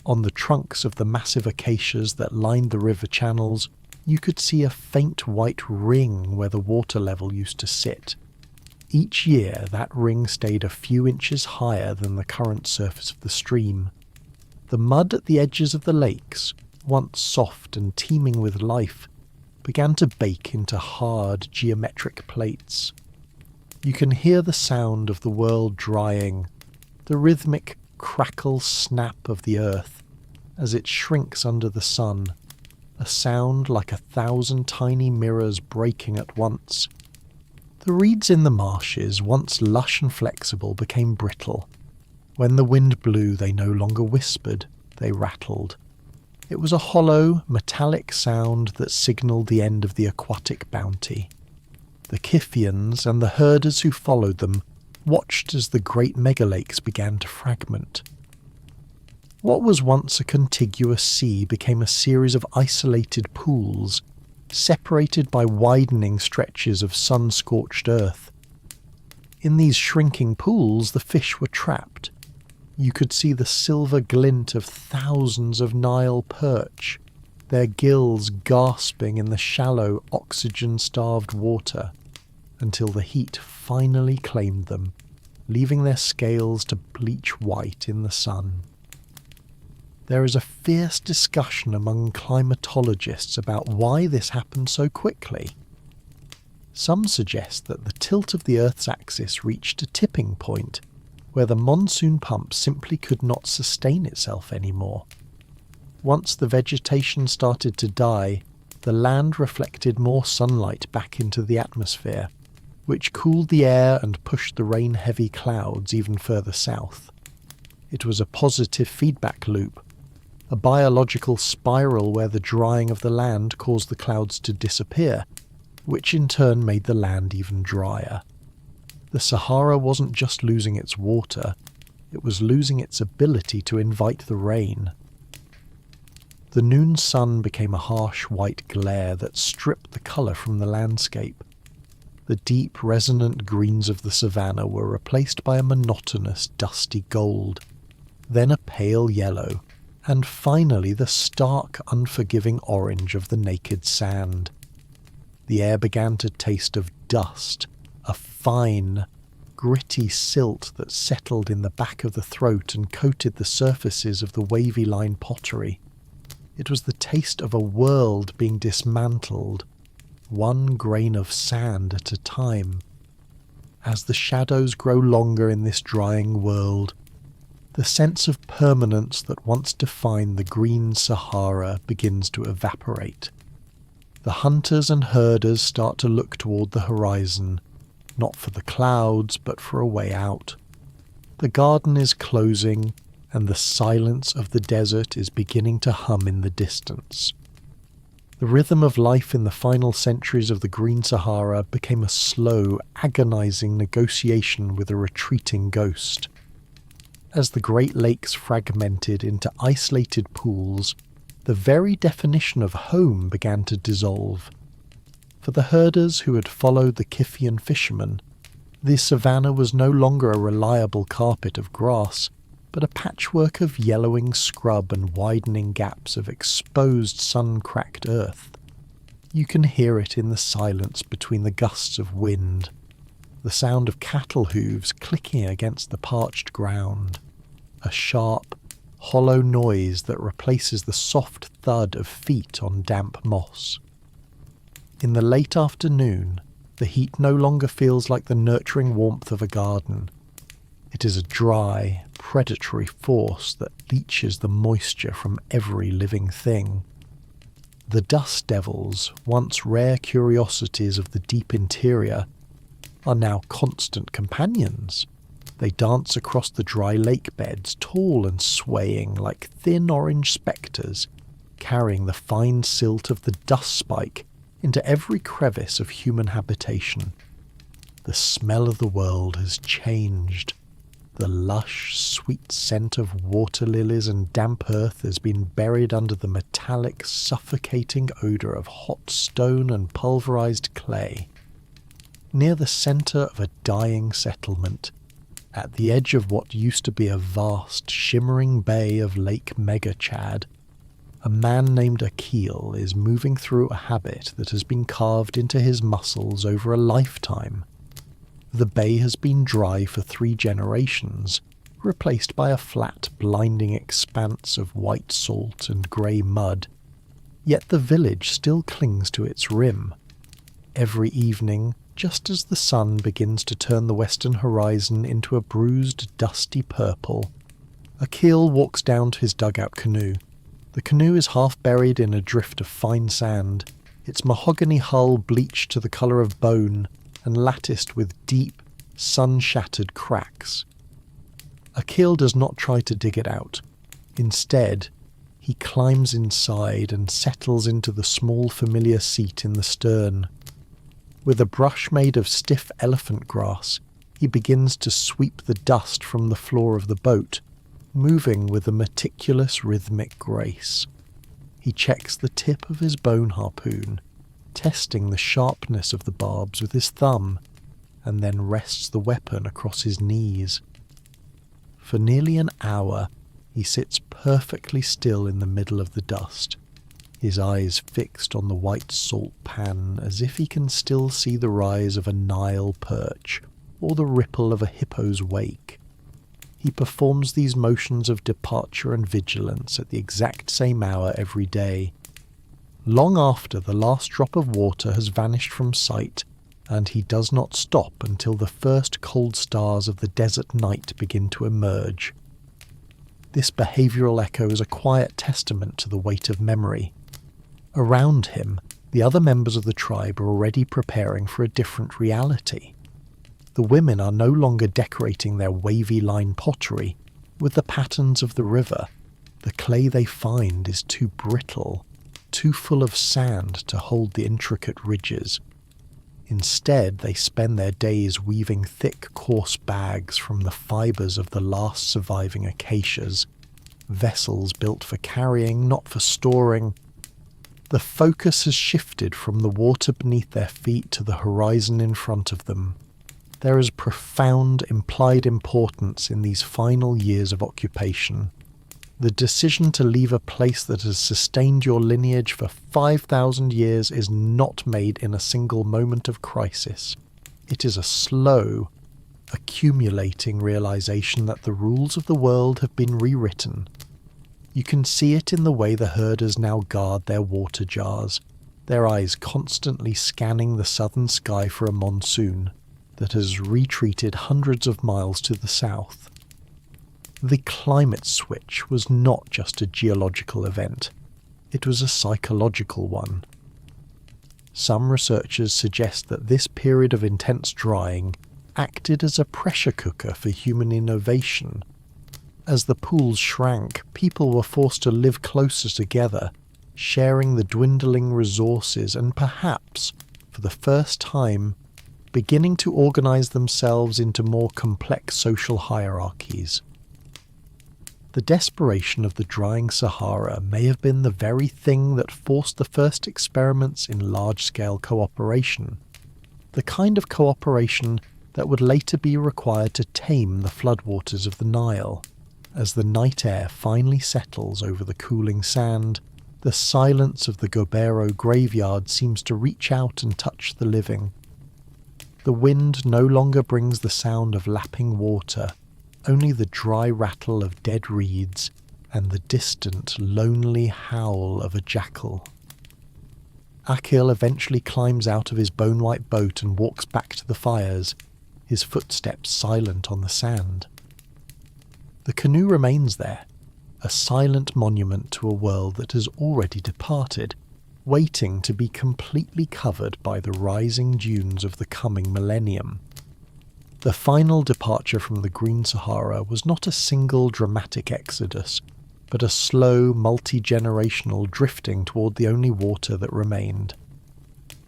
On the trunks of the massive acacias that lined the river channels, you could see a faint white ring where the water level used to sit. Each year, that ring stayed a few inches higher than the current surface of the stream. The mud at the edges of the lakes, once soft and teeming with life, began to bake into hard geometric plates. You can hear the sound of the world drying, the rhythmic crackle-snap of the earth as it shrinks under the sun, a sound like 1,000 tiny mirrors breaking at once. The reeds in the marshes, once lush and flexible, became brittle. When the wind blew, they no longer whispered, they rattled. It was a hollow, metallic sound that signalled the end of the aquatic bounty. The Kiffians and the herders who followed them watched as the great megalakes began to fragment. What was once a contiguous sea became a series of isolated pools, separated by widening stretches of sun-scorched earth. In these shrinking pools, the fish were trapped. You could see the silver glint of thousands of Nile perch, their gills gasping in the shallow, oxygen-starved water, until the heat finally claimed them, leaving their scales to bleach white in the sun. There is a fierce discussion among climatologists about why this happened so quickly. Some suggest that the tilt of the Earth's axis reached a tipping point where the monsoon pump simply could not sustain itself anymore. Once the vegetation started to die, the land reflected more sunlight back into the atmosphere, which cooled the air and pushed the rain-heavy clouds even further south. It was a positive feedback loop, a biological spiral where the drying of the land caused the clouds to disappear, which in turn made the land even drier. The Sahara wasn't just losing its water, it was losing its ability to invite the rain. The noon sun became a harsh white glare that stripped the colour from the landscape. The deep, resonant greens of the savannah were replaced by a monotonous, dusty gold, then a pale yellow, and finally the stark, unforgiving orange of the naked sand. The air began to taste of dust, a fine, gritty silt that settled in the back of the throat and coated the surfaces of the wavy-line pottery. It was the taste of a world being dismantled, one grain of sand at a time. As the shadows grow longer in this drying world, the sense of permanence that once defined the Green Sahara begins to evaporate. The hunters and herders start to look toward the horizon, not for the clouds, but for a way out. The garden is closing, and the silence of the desert is beginning to hum in the distance. The rhythm of life in the final centuries of the Green Sahara became a slow, agonizing negotiation with a retreating ghost. As the Great Lakes fragmented into isolated pools, the very definition of home began to dissolve. For the herders who had followed the Kiffian fishermen, the savannah was no longer a reliable carpet of grass, but a patchwork of yellowing scrub and widening gaps of exposed sun-cracked earth. You can hear it in the silence between the gusts of wind, the sound of cattle hooves clicking against the parched ground, a sharp, hollow noise that replaces the soft thud of feet on damp moss. In the late afternoon, the heat no longer feels like the nurturing warmth of a garden. It is a dry, predatory force that leaches the moisture from every living thing. The dust devils, once rare curiosities of the deep interior, are now constant companions. They dance across the dry lake beds, tall and swaying like thin orange spectres, carrying the fine silt of the dust spike into every crevice of human habitation. The smell of the world has changed. The lush, sweet scent of water lilies and damp earth has been buried under the metallic, suffocating odour of hot stone and pulverised clay. Near the centre of a dying settlement, at the edge of what used to be a vast, shimmering bay of Lake Megachad, a man named Akil is moving through a habit that has been carved into his muscles over a lifetime. The bay has been dry for 3 generations, replaced by a flat, blinding expanse of white salt and grey mud, yet the village still clings to its rim. Every evening, just as the sun begins to turn the western horizon into a bruised, dusty purple, Akil walks down to his dugout canoe. The canoe is half buried in a drift of fine sand, its mahogany hull bleached to the colour of bone and latticed with deep, sun-shattered cracks. Akil does not try to dig it out. Instead, he climbs inside and settles into the small familiar seat in the stern. With a brush made of stiff elephant grass, he begins to sweep the dust from the floor of the boat, moving with a meticulous rhythmic grace. He checks the tip of his bone harpoon, testing the sharpness of the barbs with his thumb, and then rests the weapon across his knees. For nearly an hour, he sits perfectly still in the middle of the dust, his eyes fixed on the white salt pan as if he can still see the rise of a Nile perch or the ripple of a hippo's wake. He performs these motions of departure and vigilance at the exact same hour every day. Long after the last drop of water has vanished from sight, and he does not stop until the first cold stars of the desert night begin to emerge. This behavioural echo is a quiet testament to the weight of memory. Around him, the other members of the tribe are already preparing for a different reality. The women are no longer decorating their wavy line pottery with the patterns of the river. The clay they find is too brittle, too full of sand to hold the intricate ridges. Instead, they spend their days weaving thick, coarse bags from the fibres of the last surviving acacias, vessels built for carrying, not for storing. The focus has shifted from the water beneath their feet to the horizon in front of them. There is profound implied importance in these final years of occupation. The decision to leave a place that has sustained your lineage for 5,000 years is not made in a single moment of crisis. It is a slow, accumulating realization that the rules of the world have been rewritten. You can see it in the way the herders now guard their water jars, their eyes constantly scanning the southern sky for a monsoon that has retreated hundreds of miles to the south. The climate switch was not just a geological event, it was a psychological one. Some researchers suggest that this period of intense drying acted as a pressure cooker for human innovation. As the pools shrank, people were forced to live closer together, sharing the dwindling resources and perhaps, for the first time, beginning to organize themselves into more complex social hierarchies. The desperation of the drying Sahara may have been the very thing that forced the first experiments in large-scale cooperation, the kind of cooperation that would later be required to tame the floodwaters of the Nile. As the night air finally settles over the cooling sand, the silence of the Gobero graveyard seems to reach out and touch the living. The wind no longer brings the sound of lapping water, only the dry rattle of dead reeds and the distant, lonely howl of a jackal. Akil eventually climbs out of his bone-white boat and walks back to the fires, his footsteps silent on the sand. The canoe remains there, a silent monument to a world that has already departed, waiting to be completely covered by the rising dunes of the coming millennium. The final departure from the Green Sahara was not a single dramatic exodus, but a slow, multi-generational drifting toward the only water that remained.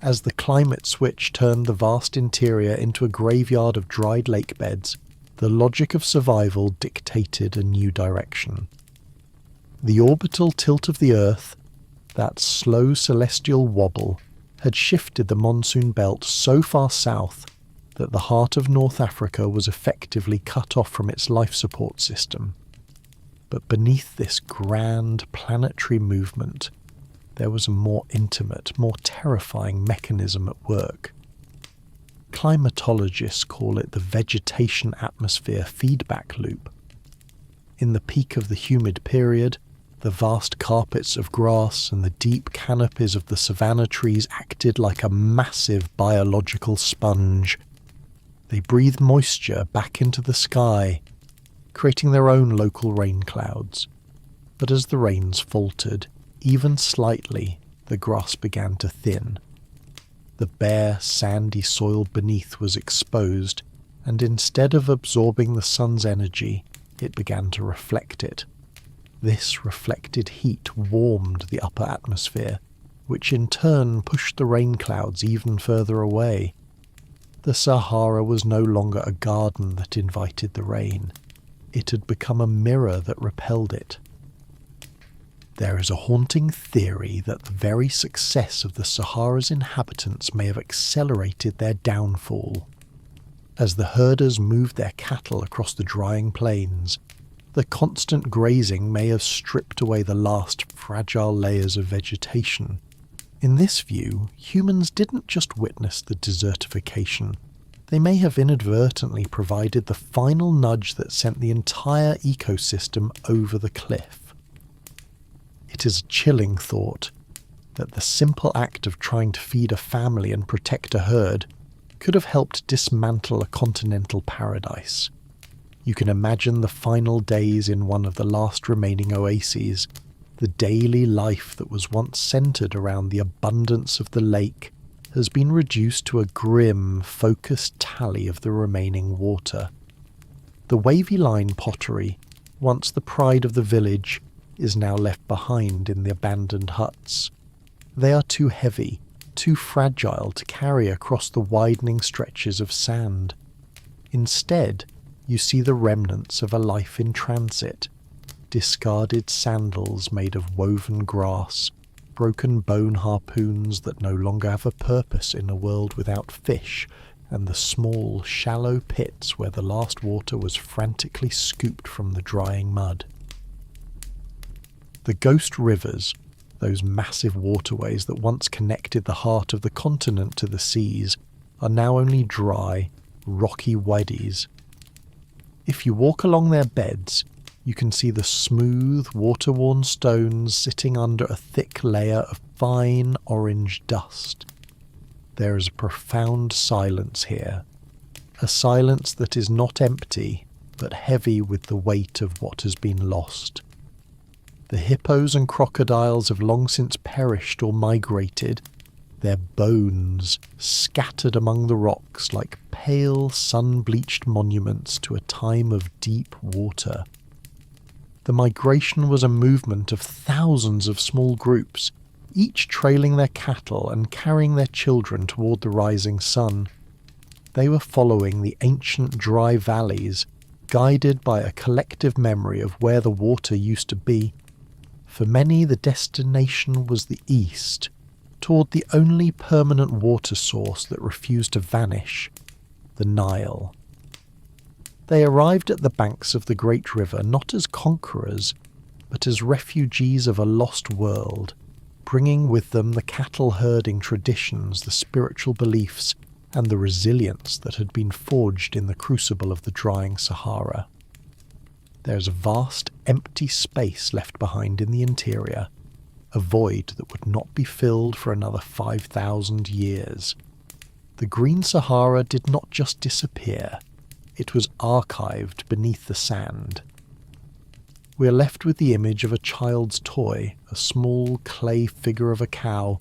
As the climate switch turned the vast interior into a graveyard of dried lake beds, the logic of survival dictated a new direction. The orbital tilt of the Earth, that slow celestial wobble, had shifted the monsoon belt so far south that the heart of North Africa was effectively cut off from its life support system. But beneath this grand planetary movement, there was a more intimate, more terrifying mechanism at work. Climatologists call it the vegetation-atmosphere feedback loop. In the peak of the humid period, the vast carpets of grass and the deep canopies of the savanna trees acted like a massive biological sponge. They breathed moisture back into the sky, creating their own local rain clouds. But as the rains faltered, even slightly, the grass began to thin. The bare, sandy soil beneath was exposed, and instead of absorbing the sun's energy, it began to reflect it. This reflected heat warmed the upper atmosphere, which in turn pushed the rain clouds even further away. The Sahara was no longer a garden that invited the rain. It had become a mirror that repelled it. There is a haunting theory that the very success of the Sahara's inhabitants may have accelerated their downfall. As the herders moved their cattle across the drying plains, the constant grazing may have stripped away the last fragile layers of vegetation. In this view, humans didn't just witness the desertification. They may have inadvertently provided the final nudge that sent the entire ecosystem over the cliff. It is a chilling thought that the simple act of trying to feed a family and protect a herd could have helped dismantle a continental paradise. You can imagine the final days in one of the last remaining oases, the daily life that was once centered around the abundance of the lake has been reduced to a grim, focused tally of the remaining water. The wavy line pottery, once the pride of the village, is now left behind in the abandoned huts. They are too heavy, too fragile to carry across the widening stretches of sand. Instead, you see the remnants of a life in transit, discarded sandals made of woven grass, broken bone harpoons that no longer have a purpose in a world without fish, and the small, shallow pits where the last water was frantically scooped from the drying mud. The ghost rivers, those massive waterways that once connected the heart of the continent to the seas, are now only dry, rocky waddies. If you walk along their beds, you can see the smooth, water-worn stones sitting under a thick layer of fine orange dust. There is a profound silence here, a silence that is not empty, but heavy with the weight of what has been lost. The hippos and crocodiles have long since perished or migrated, their bones scattered among the rocks like pale, sun-bleached monuments to a time of deep water. The migration was a movement of thousands of small groups, each trailing their cattle and carrying their children toward the rising sun. They were following the ancient dry valleys, guided by a collective memory of where the water used to be. For many, the destination was the east, toward the only permanent water source that refused to vanish, the Nile. They arrived at the banks of the great river not as conquerors, but as refugees of a lost world, bringing with them the cattle-herding traditions, the spiritual beliefs, and the resilience that had been forged in the crucible of the drying Sahara. There is a vast, empty space left behind in the interior, a void that would not be filled for another 5,000 years. The Green Sahara did not just disappear, it was archived beneath the sand. We are left with the image of a child's toy, a small clay figure of a cow,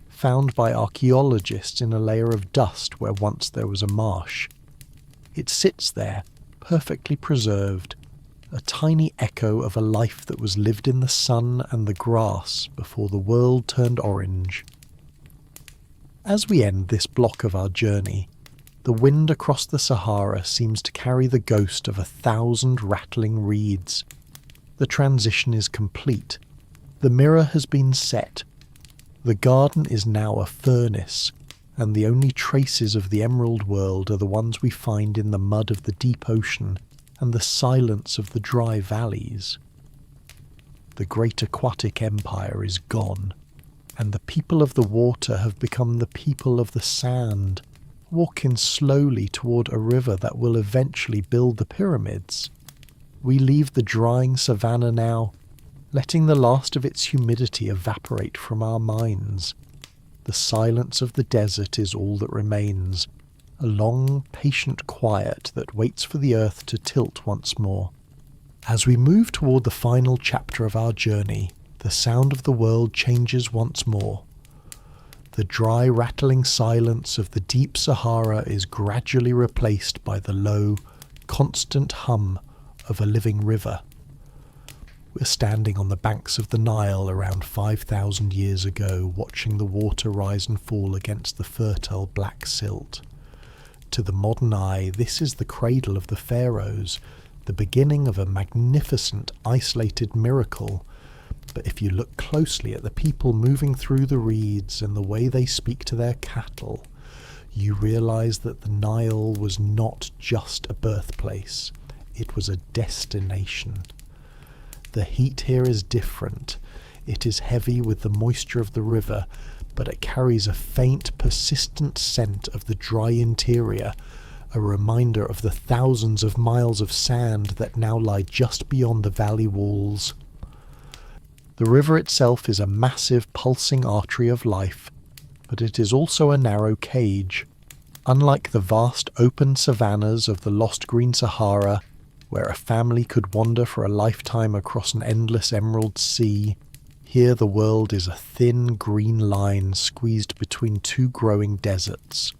found by archaeologists in a layer of dust where once there was a marsh. It sits there, perfectly preserved, a tiny echo of a life that was lived in the sun and the grass before the world turned orange. As we end this block of our journey, The wind across the Sahara seems to carry the ghost of 1,000 rattling reeds. The transition is complete. The mirror has been set. The garden is now a furnace, and the only traces of the emerald world are the ones we find in the mud of the deep ocean and the silence of the dry valleys. The great aquatic empire is gone, and the people of the water have become the people of the sand, walking slowly toward a river that will eventually build the pyramids. We leave the drying savannah now, letting the last of its humidity evaporate from our minds. The silence of the desert is all that remains, a long, patient quiet that waits for the earth to tilt once more. As we move toward the final chapter of our journey, the sound of the world changes once more. The dry, rattling silence of the deep Sahara is gradually replaced by the low, constant hum of a living river. We're standing on the banks of the Nile around 5,000 years ago, watching the water rise and fall against the fertile black silt. To the modern eye, this is the cradle of the pharaohs, the beginning of a magnificent, isolated miracle. But if you look closely at the people moving through the reeds and the way they speak to their cattle, you realize that the Nile was not just a birthplace, it was a destination. The heat here is different. It is heavy with the moisture of the river, but it carries a faint, persistent scent of the dry interior, a reminder of the thousands of miles of sand that now lie just beyond the valley walls. The river itself is a massive, pulsing artery of life, but it is also a narrow cage. Unlike the vast open savannas of the lost Green Sahara, where a family could wander for a lifetime across an endless emerald sea, here the world is a thin green line squeezed between two growing deserts.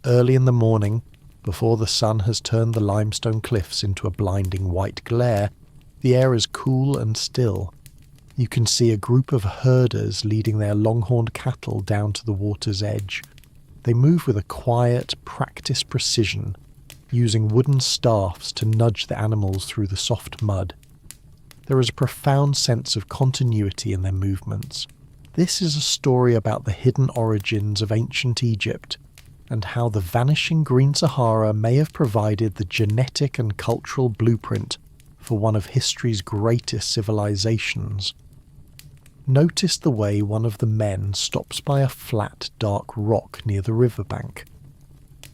Early in the morning, before the sun has turned the limestone cliffs into a blinding white glare, the air is cool and still. You can see a group of herders leading their longhorned cattle down to the water's edge. They move with a quiet, practiced precision, using wooden staffs to nudge the animals through the soft mud. There is a profound sense of continuity in their movements. This is a story about the hidden origins of ancient Egypt, and how the vanishing Green Sahara may have provided the genetic and cultural blueprint for one of history's greatest civilizations. Notice the way one of the men stops by a flat, dark rock near the riverbank.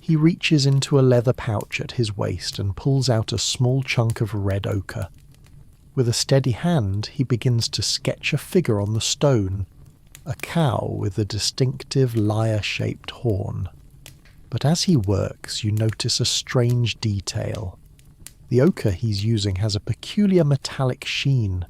He reaches into a leather pouch at his waist and pulls out a small chunk of red ochre. With a steady hand, he begins to sketch a figure on the stone, a cow with a distinctive lyre-shaped horn. But as he works, you notice a strange detail. The ochre he's using has a peculiar metallic sheen,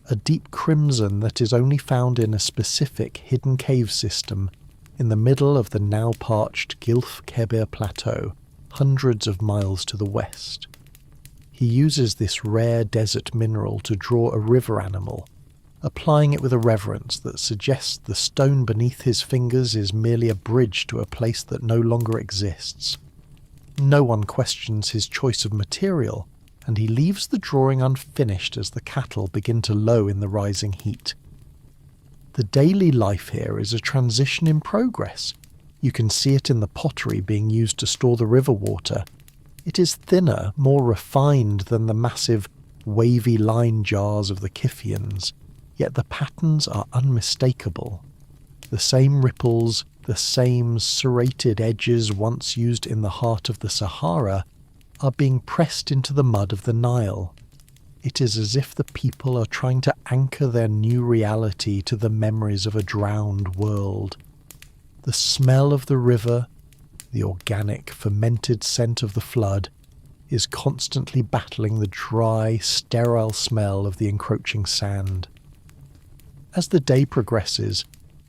a deep crimson that is only found in a specific hidden cave system in the middle of the now parched Gilf Kebir Plateau, hundreds of miles to the west. He uses this rare desert mineral to draw a river animal, applying it with a reverence that suggests the stone beneath his fingers is merely a bridge to a place that no longer exists. No one questions his choice of material, and he leaves the drawing unfinished as the cattle begin to low in the rising heat. The daily life here is a transition in progress. You can see it in the pottery being used to store the river water. It is thinner, more refined than the massive, wavy line jars of the Kiphians, yet the patterns are unmistakable. The same ripples, the same serrated edges once used in the heart of the Sahara are being pressed into the mud of the Nile. It is as if the people are trying to anchor their new reality to the memories of a drowned world. The smell of the river, the organic, fermented scent of the flood, is constantly battling the dry, sterile smell of the encroaching sand. As the day progresses,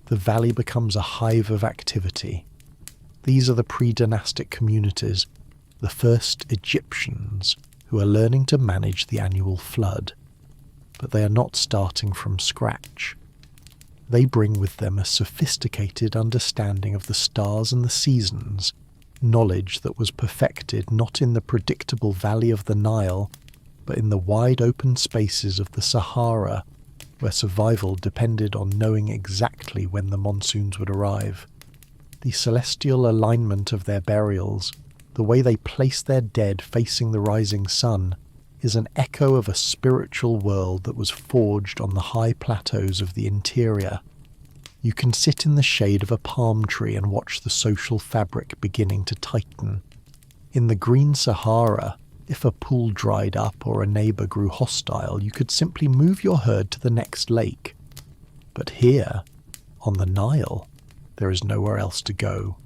the valley becomes a hive of activity. These are the pre-dynastic communities, the first Egyptians, who are learning to manage the annual flood. But they are not starting from scratch. They bring with them a sophisticated understanding of the stars and the seasons, knowledge that was perfected not in the predictable valley of the Nile, but in the wide open spaces of the Sahara, where survival depended on knowing exactly when the monsoons would arrive. The celestial alignment of their burials, the way they place their dead facing the rising sun, is an echo of a spiritual world that was forged on the high plateaus of the interior. You can sit in the shade of a palm tree and watch the social fabric beginning to tighten. In the Green Sahara, if a pool dried up or a neighbour grew hostile, you could simply move your herd to the next lake. But here, on the Nile, there is nowhere else to go.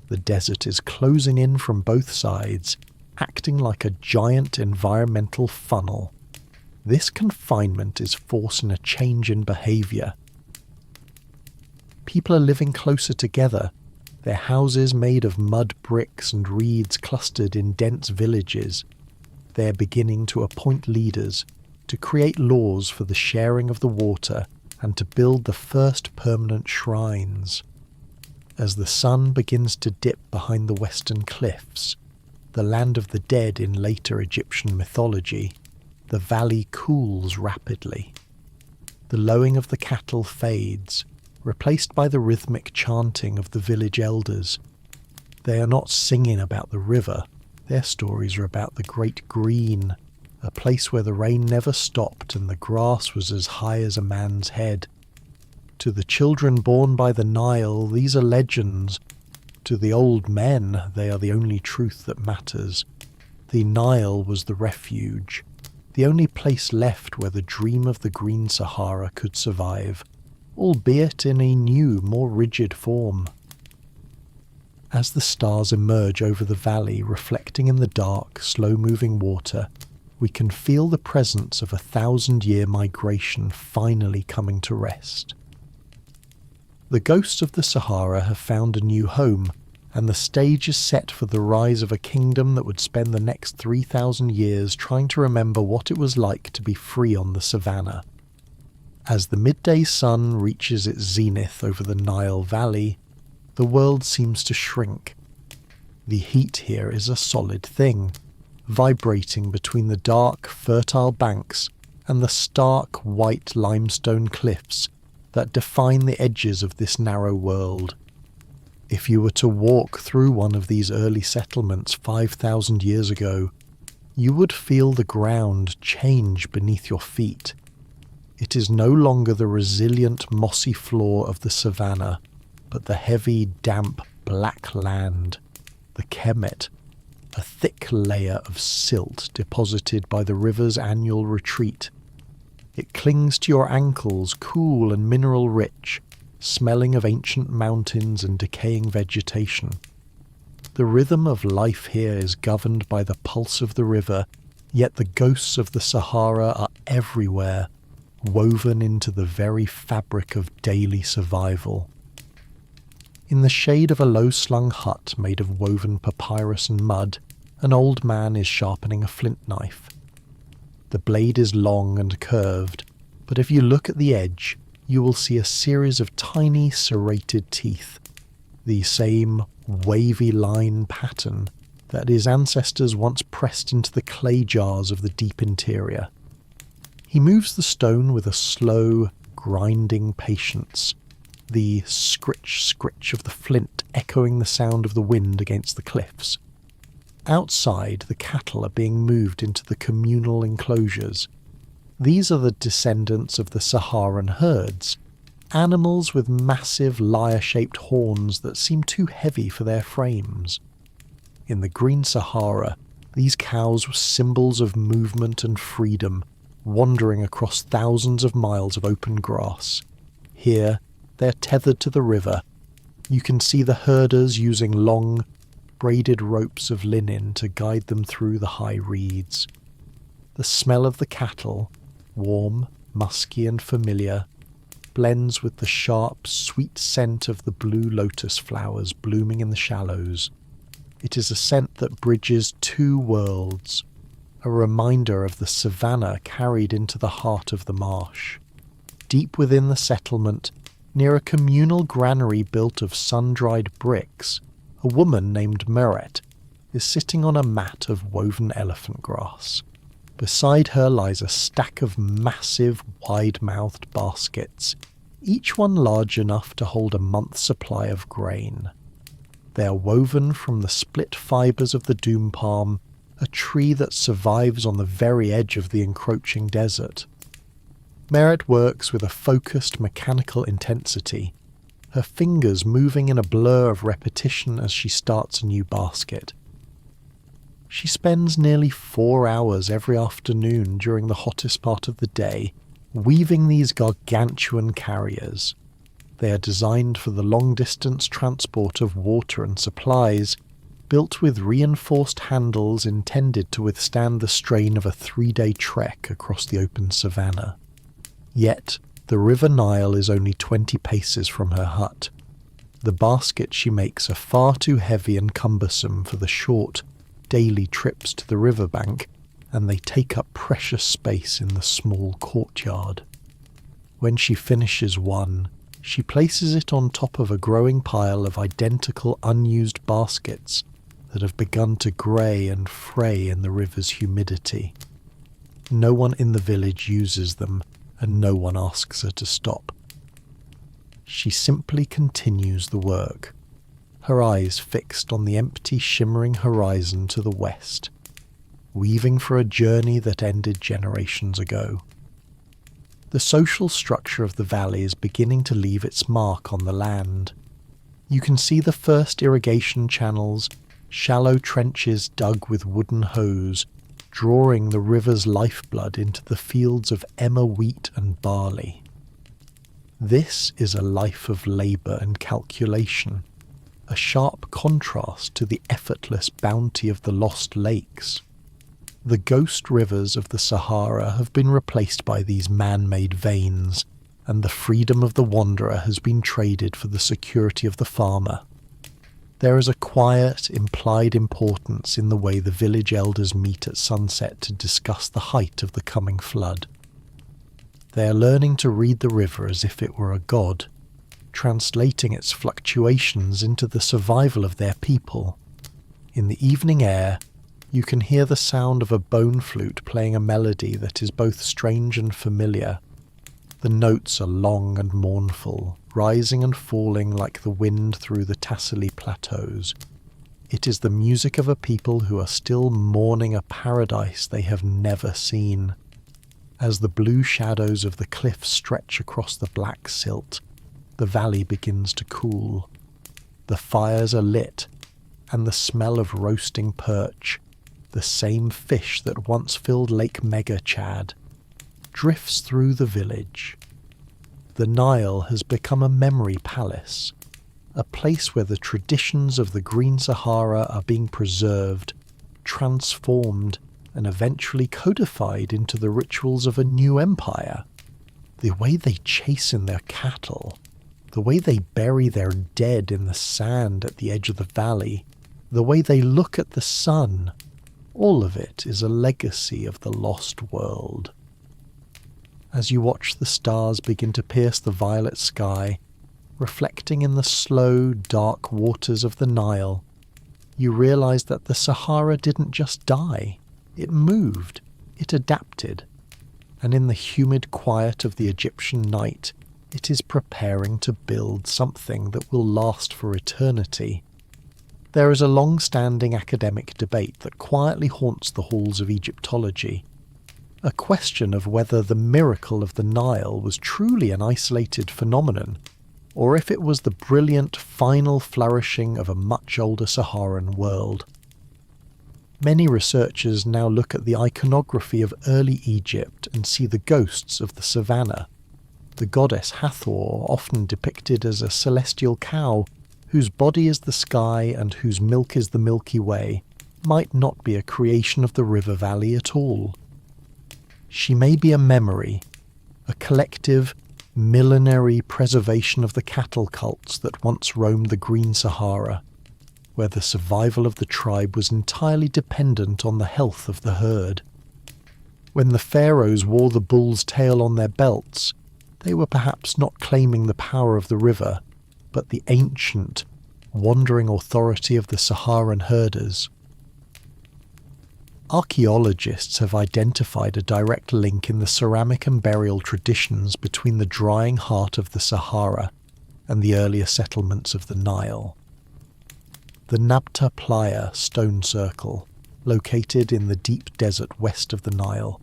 The desert is closing in from both sides, acting like a giant environmental funnel. This confinement is forcing a change in behaviour. People are living closer together, their houses made of mud bricks and reeds clustered in dense villages. They are beginning to appoint leaders, to create laws for the sharing of the water, and to build the first permanent shrines. As the sun begins to dip behind the western cliffs, the land of the dead in later Egyptian mythology, the valley cools rapidly. The lowing of the cattle fades, replaced by the rhythmic chanting of the village elders. They are not singing about the river, their stories are about the great green, a place where the rain never stopped and the grass was as high as a man's head. To the children born by the Nile, these are legends. To the old men, they are the only truth that matters. The Nile was the refuge, the only place left where the dream of the Green Sahara could survive, albeit in a new, more rigid form. As the stars emerge over the valley, reflecting in the dark, slow-moving water, we can feel the presence of a 1,000-year migration finally coming to rest. The ghosts of the Sahara have found a new home, and the stage is set for the rise of a kingdom that would spend the next 3,000 years trying to remember what it was like to be free on the savannah. As the midday sun reaches its zenith over the Nile Valley, the world seems to shrink. The heat here is a solid thing, vibrating between the dark, fertile banks and the stark, white limestone cliffs that define the edges of this narrow world. If you were to walk through one of these early settlements 5,000 years ago, you would feel the ground change beneath your feet. It is no longer the resilient, mossy floor of the savannah, but the heavy, damp, black land, the Kemet, a thick layer of silt deposited by the river's annual retreat. It clings to your ankles, cool and mineral-rich, smelling of ancient mountains and decaying vegetation. The rhythm of life here is governed by the pulse of the river, yet the ghosts of the Sahara are everywhere, woven into the very fabric of daily survival. In the shade of a low-slung hut made of woven papyrus and mud, an old man is sharpening a flint knife. The blade is long and curved, but if you look at the edge, you will see a series of tiny serrated teeth, the same wavy line pattern that his ancestors once pressed into the clay jars of the deep interior. He moves the stone with a slow, grinding patience, the scritch-scritch of the flint echoing the sound of the wind against the cliffs. Outside, the cattle are being moved into the communal enclosures. These are the descendants of the Saharan herds, animals with massive lyre-shaped horns that seem too heavy for their frames. In the Green Sahara, these cows were symbols of movement and freedom, wandering across thousands of miles of open grass. Here, they're tethered to the river. You can see the herders using long, braided ropes of linen to guide them through the high reeds. The smell of the cattle, warm, musky and familiar, blends with the sharp, sweet scent of the blue lotus flowers blooming in the shallows. It is a scent that bridges two worlds, a reminder of the savannah carried into the heart of the marsh. Deep within the settlement, near a communal granary built of sun-dried bricks, a woman named Meret is sitting on a mat of woven elephant grass. Beside her lies a stack of massive, wide-mouthed baskets, each one large enough to hold a month's supply of grain. They are woven from the split fibres of the doom palm, a tree that survives on the very edge of the encroaching desert. Meret works with a focused mechanical intensity, her fingers moving in a blur of repetition as she starts a new basket. She spends nearly 4 hours every afternoon during the hottest part of the day weaving these gargantuan carriers. They are designed for the long-distance transport of water and supplies, built with reinforced handles intended to withstand the strain of a 3-day trek across the open savanna. Yet, the River Nile is only 20 paces from her hut. The baskets she makes are far too heavy and cumbersome for the short, daily trips to the riverbank, and they take up precious space in the small courtyard. When she finishes one, she places it on top of a growing pile of identical unused baskets that have begun to grey and fray in the river's humidity. No one in the village uses them, and no one asks her to stop. She simply continues the work, her eyes fixed on the empty, shimmering horizon to the west, weaving for a journey that ended generations ago. The social structure of the valley is beginning to leave its mark on the land. You can see the first irrigation channels, shallow trenches dug with wooden hose, drawing the river's lifeblood into the fields of emmer wheat and barley. This is a life of labour and calculation, a sharp contrast to the effortless bounty of the lost lakes. The ghost rivers of the Sahara have been replaced by these man-made veins, and the freedom of the wanderer has been traded for the security of the farmer. There is a quiet, implied importance in the way the village elders meet at sunset to discuss the height of the coming flood. They are learning to read the river as if it were a god, translating its fluctuations into the survival of their people. In the evening air, you can hear the sound of a bone flute playing a melody that is both strange and familiar. The notes are long and mournful, rising and falling like the wind through the Tassili plateaus. It is the music of a people who are still mourning a paradise they have never seen. As the blue shadows of the cliffs stretch across the black silt, the valley begins to cool. The fires are lit, and the smell of roasting perch, the same fish that once filled Lake Megachad, drifts through the village. The Nile has become a memory palace, a place where the traditions of the Green Sahara are being preserved, transformed, and eventually codified into the rituals of a new empire. The way they chasten their cattle, the way they bury their dead in the sand at the edge of the valley, the way they look at the sun, all of it is a legacy of the lost world. As you watch the stars begin to pierce the violet sky, reflecting in the slow, dark waters of the Nile, you realize that the Sahara didn't just die. It moved, it adapted, and in the humid quiet of the Egyptian night, it is preparing to build something that will last for eternity. There is a long-standing academic debate that quietly haunts the halls of Egyptology, a question of whether the miracle of the Nile was truly an isolated phenomenon, or if it was the brilliant final flourishing of a much older Saharan world. Many researchers now look at the iconography of early Egypt and see the ghosts of the savannah. The goddess Hathor, often depicted as a celestial cow, whose body is the sky and whose milk is the Milky Way, might not be a creation of the river valley at all. She may be a memory, a collective, millenary preservation of the cattle cults that once roamed the Green Sahara, where the survival of the tribe was entirely dependent on the health of the herd. When the pharaohs wore the bull's tail on their belts, they were perhaps not claiming the power of the river, but the ancient, wandering authority of the Saharan herders. Archaeologists have identified a direct link in the ceramic and burial traditions between the drying heart of the Sahara and the earlier settlements of the Nile. The Nabta Playa stone circle, located in the deep desert west of the Nile,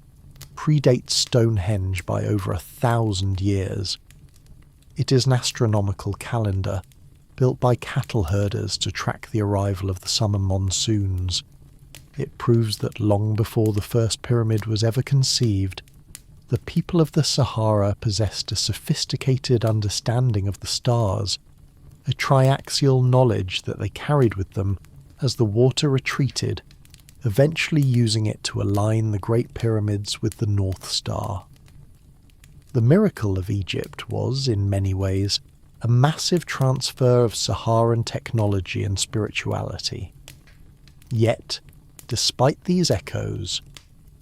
predates Stonehenge by over 1,000 years. It is an astronomical calendar built by cattle herders to track the arrival of the summer monsoons. It proves that long before the first pyramid was ever conceived, the people of the Sahara possessed a sophisticated understanding of the stars, a triaxial knowledge that they carried with them as the water retreated, eventually using it to align the Great Pyramids with the North Star. The miracle of Egypt was, in many ways, a massive transfer of Saharan technology and spirituality. Yet, despite these echoes,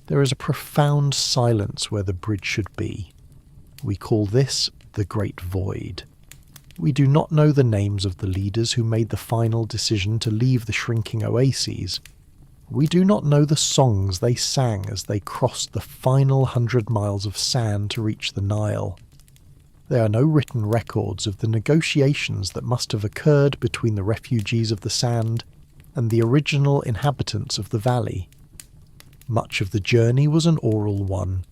there is a profound silence where the bridge should be. We call this the Great Void. We do not know the names of the leaders who made the final decision to leave the shrinking oases. We do not know the songs they sang as they crossed the final 100 miles of sand to reach the Nile. There are no written records of the negotiations that must have occurred between the refugees of the sand and the original inhabitants of the valley. Much of the journey was an oral one,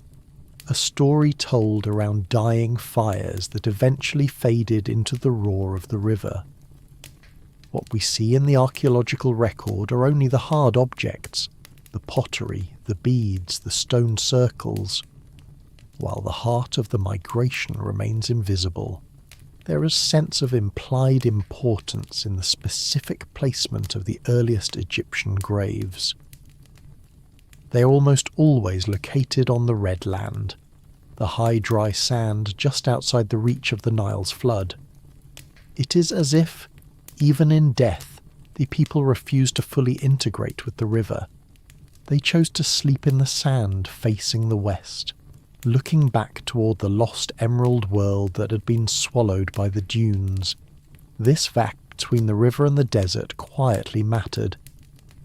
a story told around dying fires that eventually faded into the roar of the river. What we see in the archaeological record are only the hard objects, the pottery, the beads, the stone circles, while the heart of the migration remains invisible. There is a sense of implied importance in the specific placement of the earliest Egyptian graves. They are almost always located on the Red Land, the high dry sand just outside the reach of the Nile's flood. It is as if, even in death, the people refused to fully integrate with the river. They chose to sleep in the sand facing the west, looking back toward the lost emerald world that had been swallowed by the dunes. This vac between the river and the desert quietly mattered.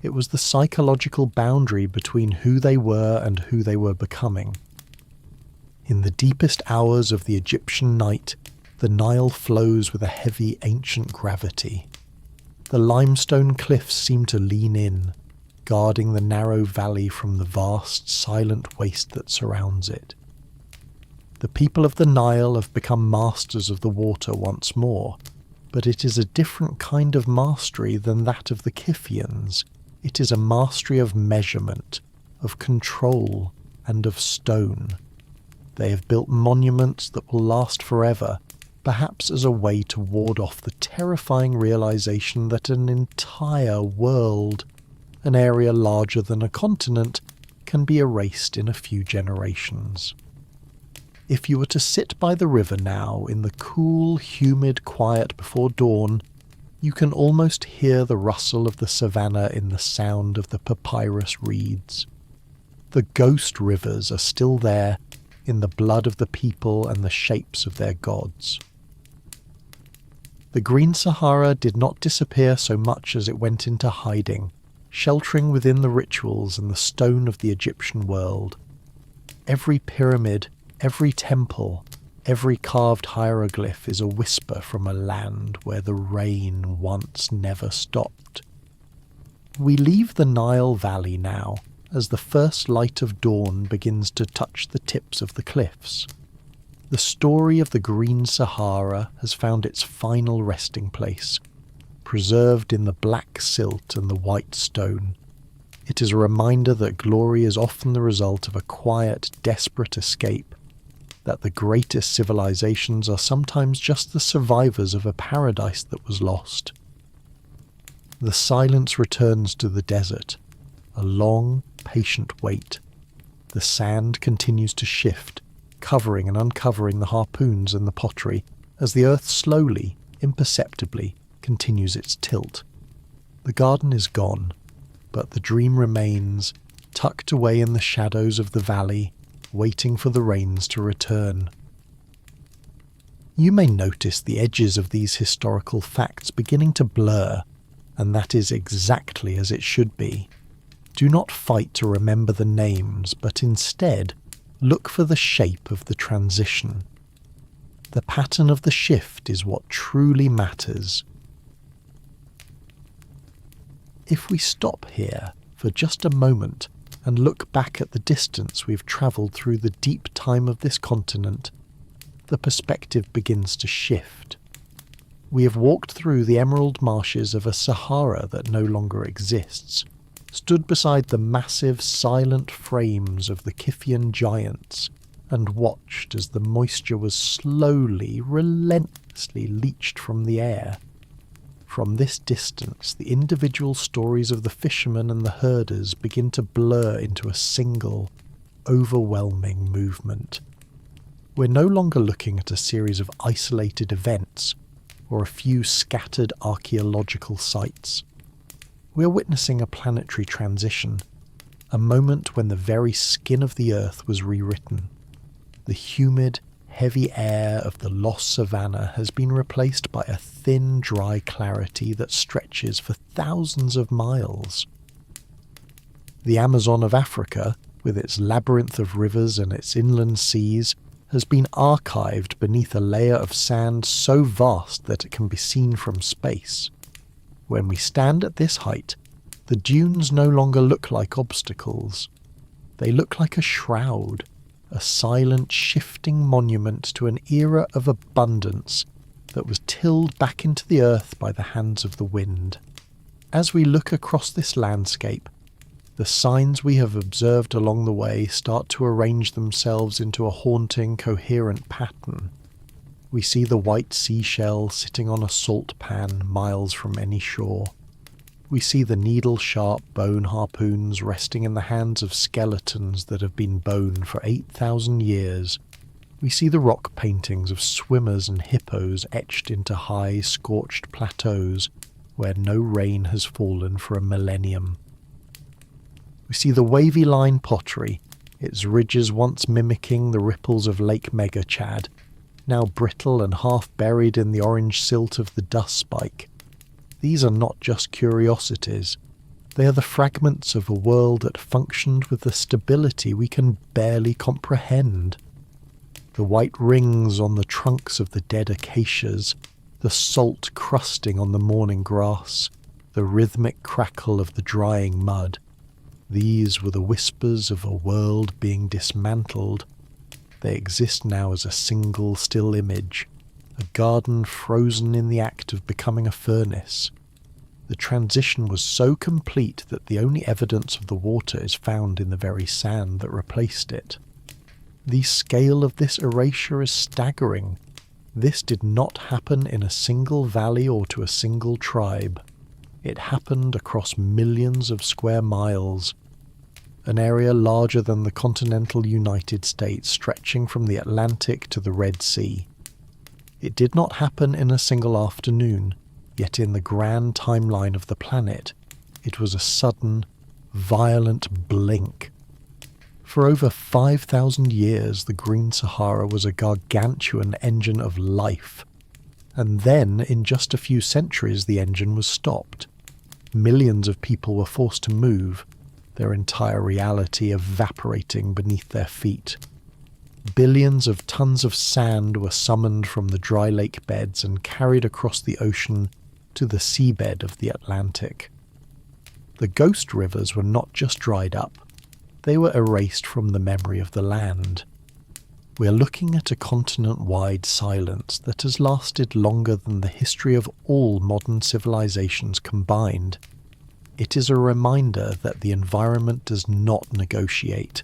It was the psychological boundary between who they were and who they were becoming. In the deepest hours of the Egyptian night, the Nile flows with a heavy ancient gravity. The limestone cliffs seem to lean in, guarding the narrow valley from the vast, silent waste that surrounds it. The people of the Nile have become masters of the water once more, but it is a different kind of mastery than that of the Kiphians. It is a mastery of measurement, of control, and of stone. They have built monuments that will last forever, perhaps as a way to ward off the terrifying realization that an entire world, an area larger than a continent, can be erased in a few generations. If you were to sit by the river now in the cool, humid quiet before dawn, you can almost hear the rustle of the savannah in the sound of the papyrus reeds. The ghost rivers are still there, in the blood of the people and the shapes of their gods. The Green Sahara did not disappear so much as it went into hiding, sheltering within the rituals and the stone of the Egyptian world. Every pyramid, every temple, every carved hieroglyph is a whisper from a land where the rain once never stopped. We leave the Nile Valley now, as the first light of dawn begins to touch the tips of the cliffs. The story of the Green Sahara has found its final resting place, preserved in the black silt and the white stone. It is a reminder that glory is often the result of a quiet, desperate escape, that the greatest civilizations are sometimes just the survivors of a paradise that was lost. The silence returns to the desert, a long, patient wait. The sand continues to shift, covering and uncovering the harpoons and the pottery, as the earth slowly, imperceptibly, continues its tilt. The garden is gone, but the dream remains, tucked away in the shadows of the valley, waiting for the rains to return. You may notice the edges of these historical facts beginning to blur, and that is exactly as it should be. Do not fight to remember the names, but instead look for the shape of the transition. The pattern of the shift is what truly matters. If we stop here for just a moment and look back at the distance we've travelled through the deep time of this continent, the perspective begins to shift. We have walked through the emerald marshes of a Sahara that no longer exists, stood beside the massive silent frames of the Kiffian giants, and watched as the moisture was slowly, relentlessly leached from the air. From this distance, the individual stories of the fishermen and the herders begin to blur into a single, overwhelming movement. We're no longer looking at a series of isolated events or a few scattered archaeological sites. We're witnessing a planetary transition, a moment when the very skin of the Earth was rewritten. The humid, heavy air of the lost savanna has been replaced by a thin, dry clarity that stretches for thousands of miles. The Amazon of Africa, with its labyrinth of rivers and its inland seas, has been archived beneath a layer of sand so vast that it can be seen from space. When we stand at this height, the dunes no longer look like obstacles. They look like a shroud, a silent, shifting monument to an era of abundance that was tilled back into the earth by the hands of the wind. As we look across this landscape, the signs we have observed along the way start to arrange themselves into a haunting, coherent pattern. We see the white seashell sitting on a salt pan miles from any shore. We see the needle-sharp bone harpoons resting in the hands of skeletons that have been bone for 8,000 years. We see the rock paintings of swimmers and hippos etched into high, scorched plateaus where no rain has fallen for a millennium. We see the wavy line pottery, its ridges once mimicking the ripples of Lake Megachad, now brittle and half buried in the orange silt of the dust spike. These are not just curiosities. They are the fragments of a world that functioned with a stability we can barely comprehend. The white rings on the trunks of the dead acacias, the salt crusting on the morning grass, the rhythmic crackle of the drying mud. These were the whispers of a world being dismantled. They exist now as a single still image, a garden frozen in the act of becoming a furnace. The transition was so complete that the only evidence of the water is found in the very sand that replaced it. The scale of this erasure is staggering. This did not happen in a single valley or to a single tribe. It happened across millions of square miles, an area larger than the continental United States stretching from the Atlantic to the Red Sea. It did not happen in a single afternoon, yet in the grand timeline of the planet, it was a sudden, violent blink. For over 5,000 years, the Green Sahara was a gargantuan engine of life, and then, in just a few centuries, the engine was stopped. Millions of people were forced to move, their entire reality evaporating beneath their feet. Billions of tons of sand were summoned from the dry lake beds and carried across the ocean to the seabed of the Atlantic. The ghost rivers were not just dried up, they were erased from the memory of the land. We are looking at a continent-wide silence that has lasted longer than the history of all modern civilizations combined. It is a reminder that the environment does not negotiate.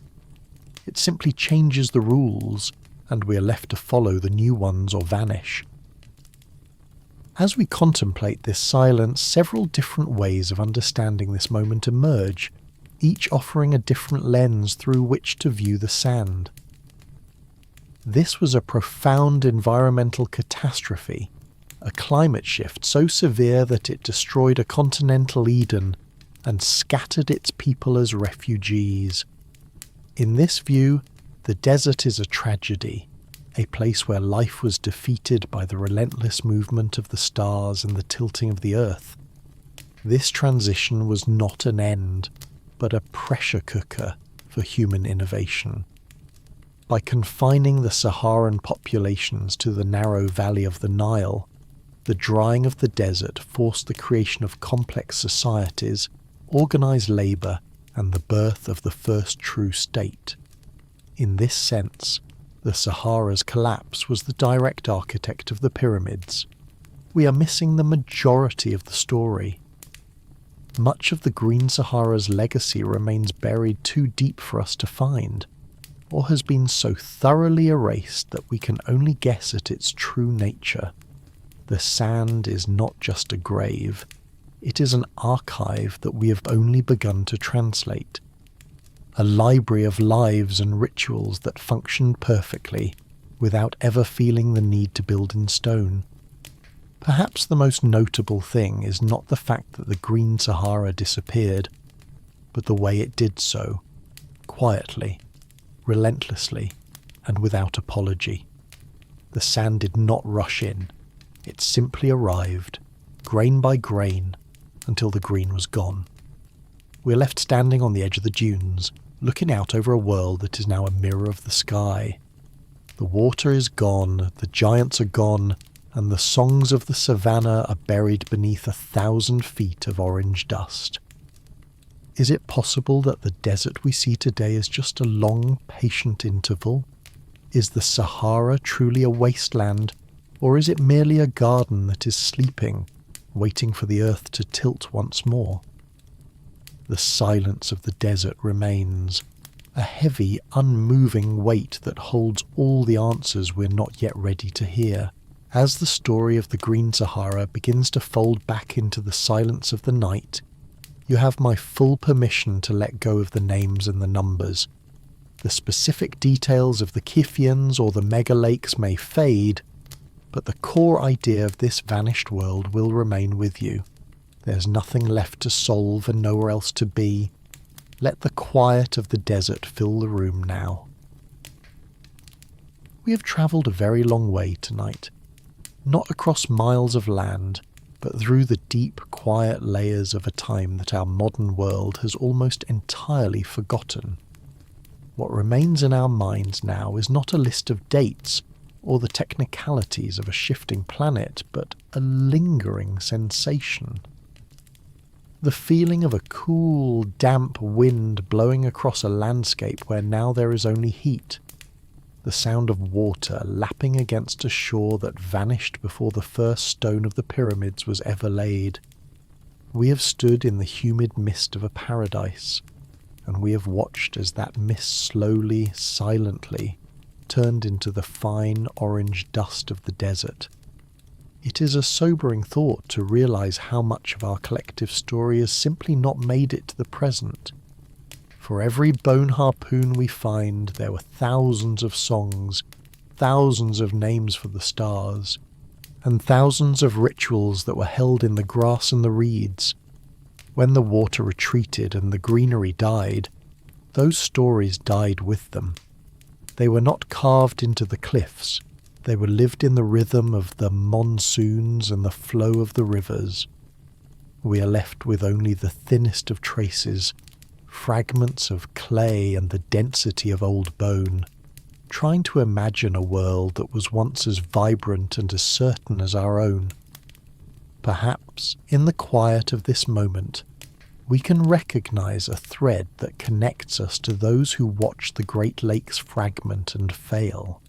It simply changes the rules, and we are left to follow the new ones or vanish. As we contemplate this silence, several different ways of understanding this moment emerge, each offering a different lens through which to view the sand. This was a profound environmental catastrophe, a climate shift so severe that it destroyed a continental Eden and scattered its people as refugees. In this view, the desert is a tragedy, a place where life was defeated by the relentless movement of the stars and the tilting of the earth. This transition was not an end, but a pressure cooker for human innovation. By confining the Saharan populations to the narrow valley of the Nile, the drying of the desert forced the creation of complex societies, organised labour, and the birth of the first true state. In this sense, the Sahara's collapse was the direct architect of the pyramids. We are missing the majority of the story. Much of the Green Sahara's legacy remains buried too deep for us to find, or has been so thoroughly erased that we can only guess at its true nature. The sand is not just a grave, it is an archive that we have only begun to translate. A library of lives and rituals that functioned perfectly, without ever feeling the need to build in stone. Perhaps the most notable thing is not the fact that the Green Sahara disappeared, but the way it did so, quietly, relentlessly, and without apology. The sand did not rush in, it simply arrived, grain by grain, until the green was gone. We're left standing on the edge of the dunes, looking out over a world that is now a mirror of the sky. The water is gone, the giants are gone, and the songs of the savannah are buried beneath 1,000 feet of orange dust. Is it possible that the desert we see today is just a long, patient interval? Is the Sahara truly a wasteland, or is it merely a garden that is sleeping, waiting for the earth to tilt once more? The silence of the desert remains, a heavy, unmoving weight that holds all the answers we're not yet ready to hear. As the story of the Green Sahara begins to fold back into the silence of the night, you have my full permission to let go of the names and the numbers. The specific details of the Kithians or the mega lakes may fade, but the core idea of this vanished world will remain with you. There's nothing left to solve and nowhere else to be. Let the quiet of the desert fill the room now. We have travelled a very long way tonight. Not across miles of land, but through the deep, quiet layers of a time that our modern world has almost entirely forgotten. What remains in our minds now is not a list of dates or the technicalities of a shifting planet, but a lingering sensation. The feeling of a cool, damp wind blowing across a landscape where now there is only heat. The sound of water lapping against a shore that vanished before the first stone of the pyramids was ever laid. We have stood in the humid mist of a paradise, and we have watched as that mist slowly, silently, turned into the fine orange dust of the desert. It is a sobering thought to realize how much of our collective story has simply not made it to the present. For every bone harpoon we find, there were thousands of songs, thousands of names for the stars, and thousands of rituals that were held in the grass and the reeds. When the water retreated and the greenery died, those stories died with them. They were not carved into the cliffs, they were lived in the rhythm of the monsoons and the flow of the rivers. We are left with only the thinnest of traces, fragments of clay and the density of old bone, trying to imagine a world that was once as vibrant and as certain as our own. Perhaps, in the quiet of this moment, we can recognize a thread that connects us to those who watch the Great Lakes fragment and fail.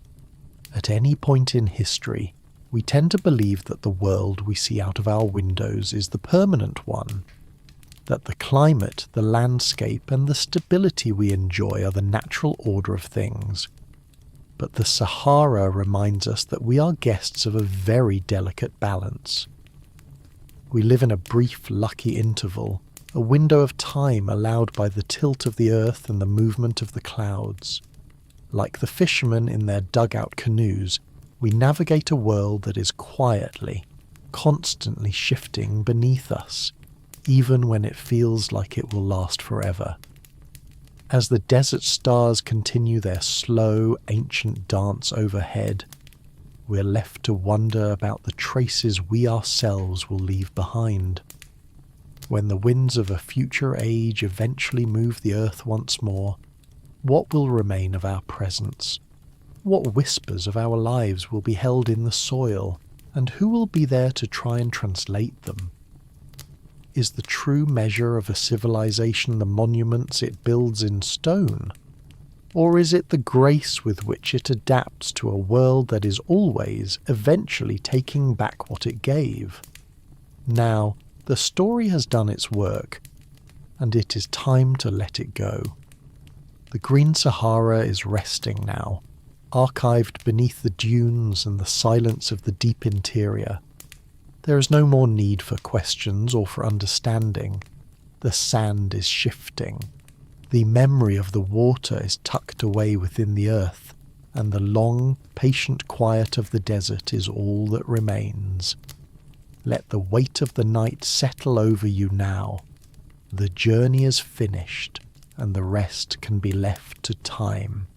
At any point in history, we tend to believe that the world we see out of our windows is the permanent one, that the climate, the landscape, and the stability we enjoy are the natural order of things. But the Sahara reminds us that we are guests of a very delicate balance. We live in a brief, lucky interval, a window of time allowed by the tilt of the earth and the movement of the clouds. Like the fishermen in their dugout canoes, we navigate a world that is quietly, constantly shifting beneath us, even when it feels like it will last forever. As the desert stars continue their slow, ancient dance overhead, we're left to wonder about the traces we ourselves will leave behind. When the winds of a future age eventually move the earth once more, what will remain of our presence? What whispers of our lives will be held in the soil, and who will be there to try and translate them? Is the true measure of a civilization the monuments it builds in stone? Or is it the grace with which it adapts to a world that is always, eventually taking back what it gave? Now, the story has done its work, and it is time to let it go. The Green Sahara is resting now, archived beneath the dunes and the silence of the deep interior. There is no more need for questions or for understanding. The sand is shifting. The memory of the water is tucked away within the earth, and the long, patient quiet of the desert is all that remains. Let the weight of the night settle over you now. The journey is finished, and the rest can be left to time.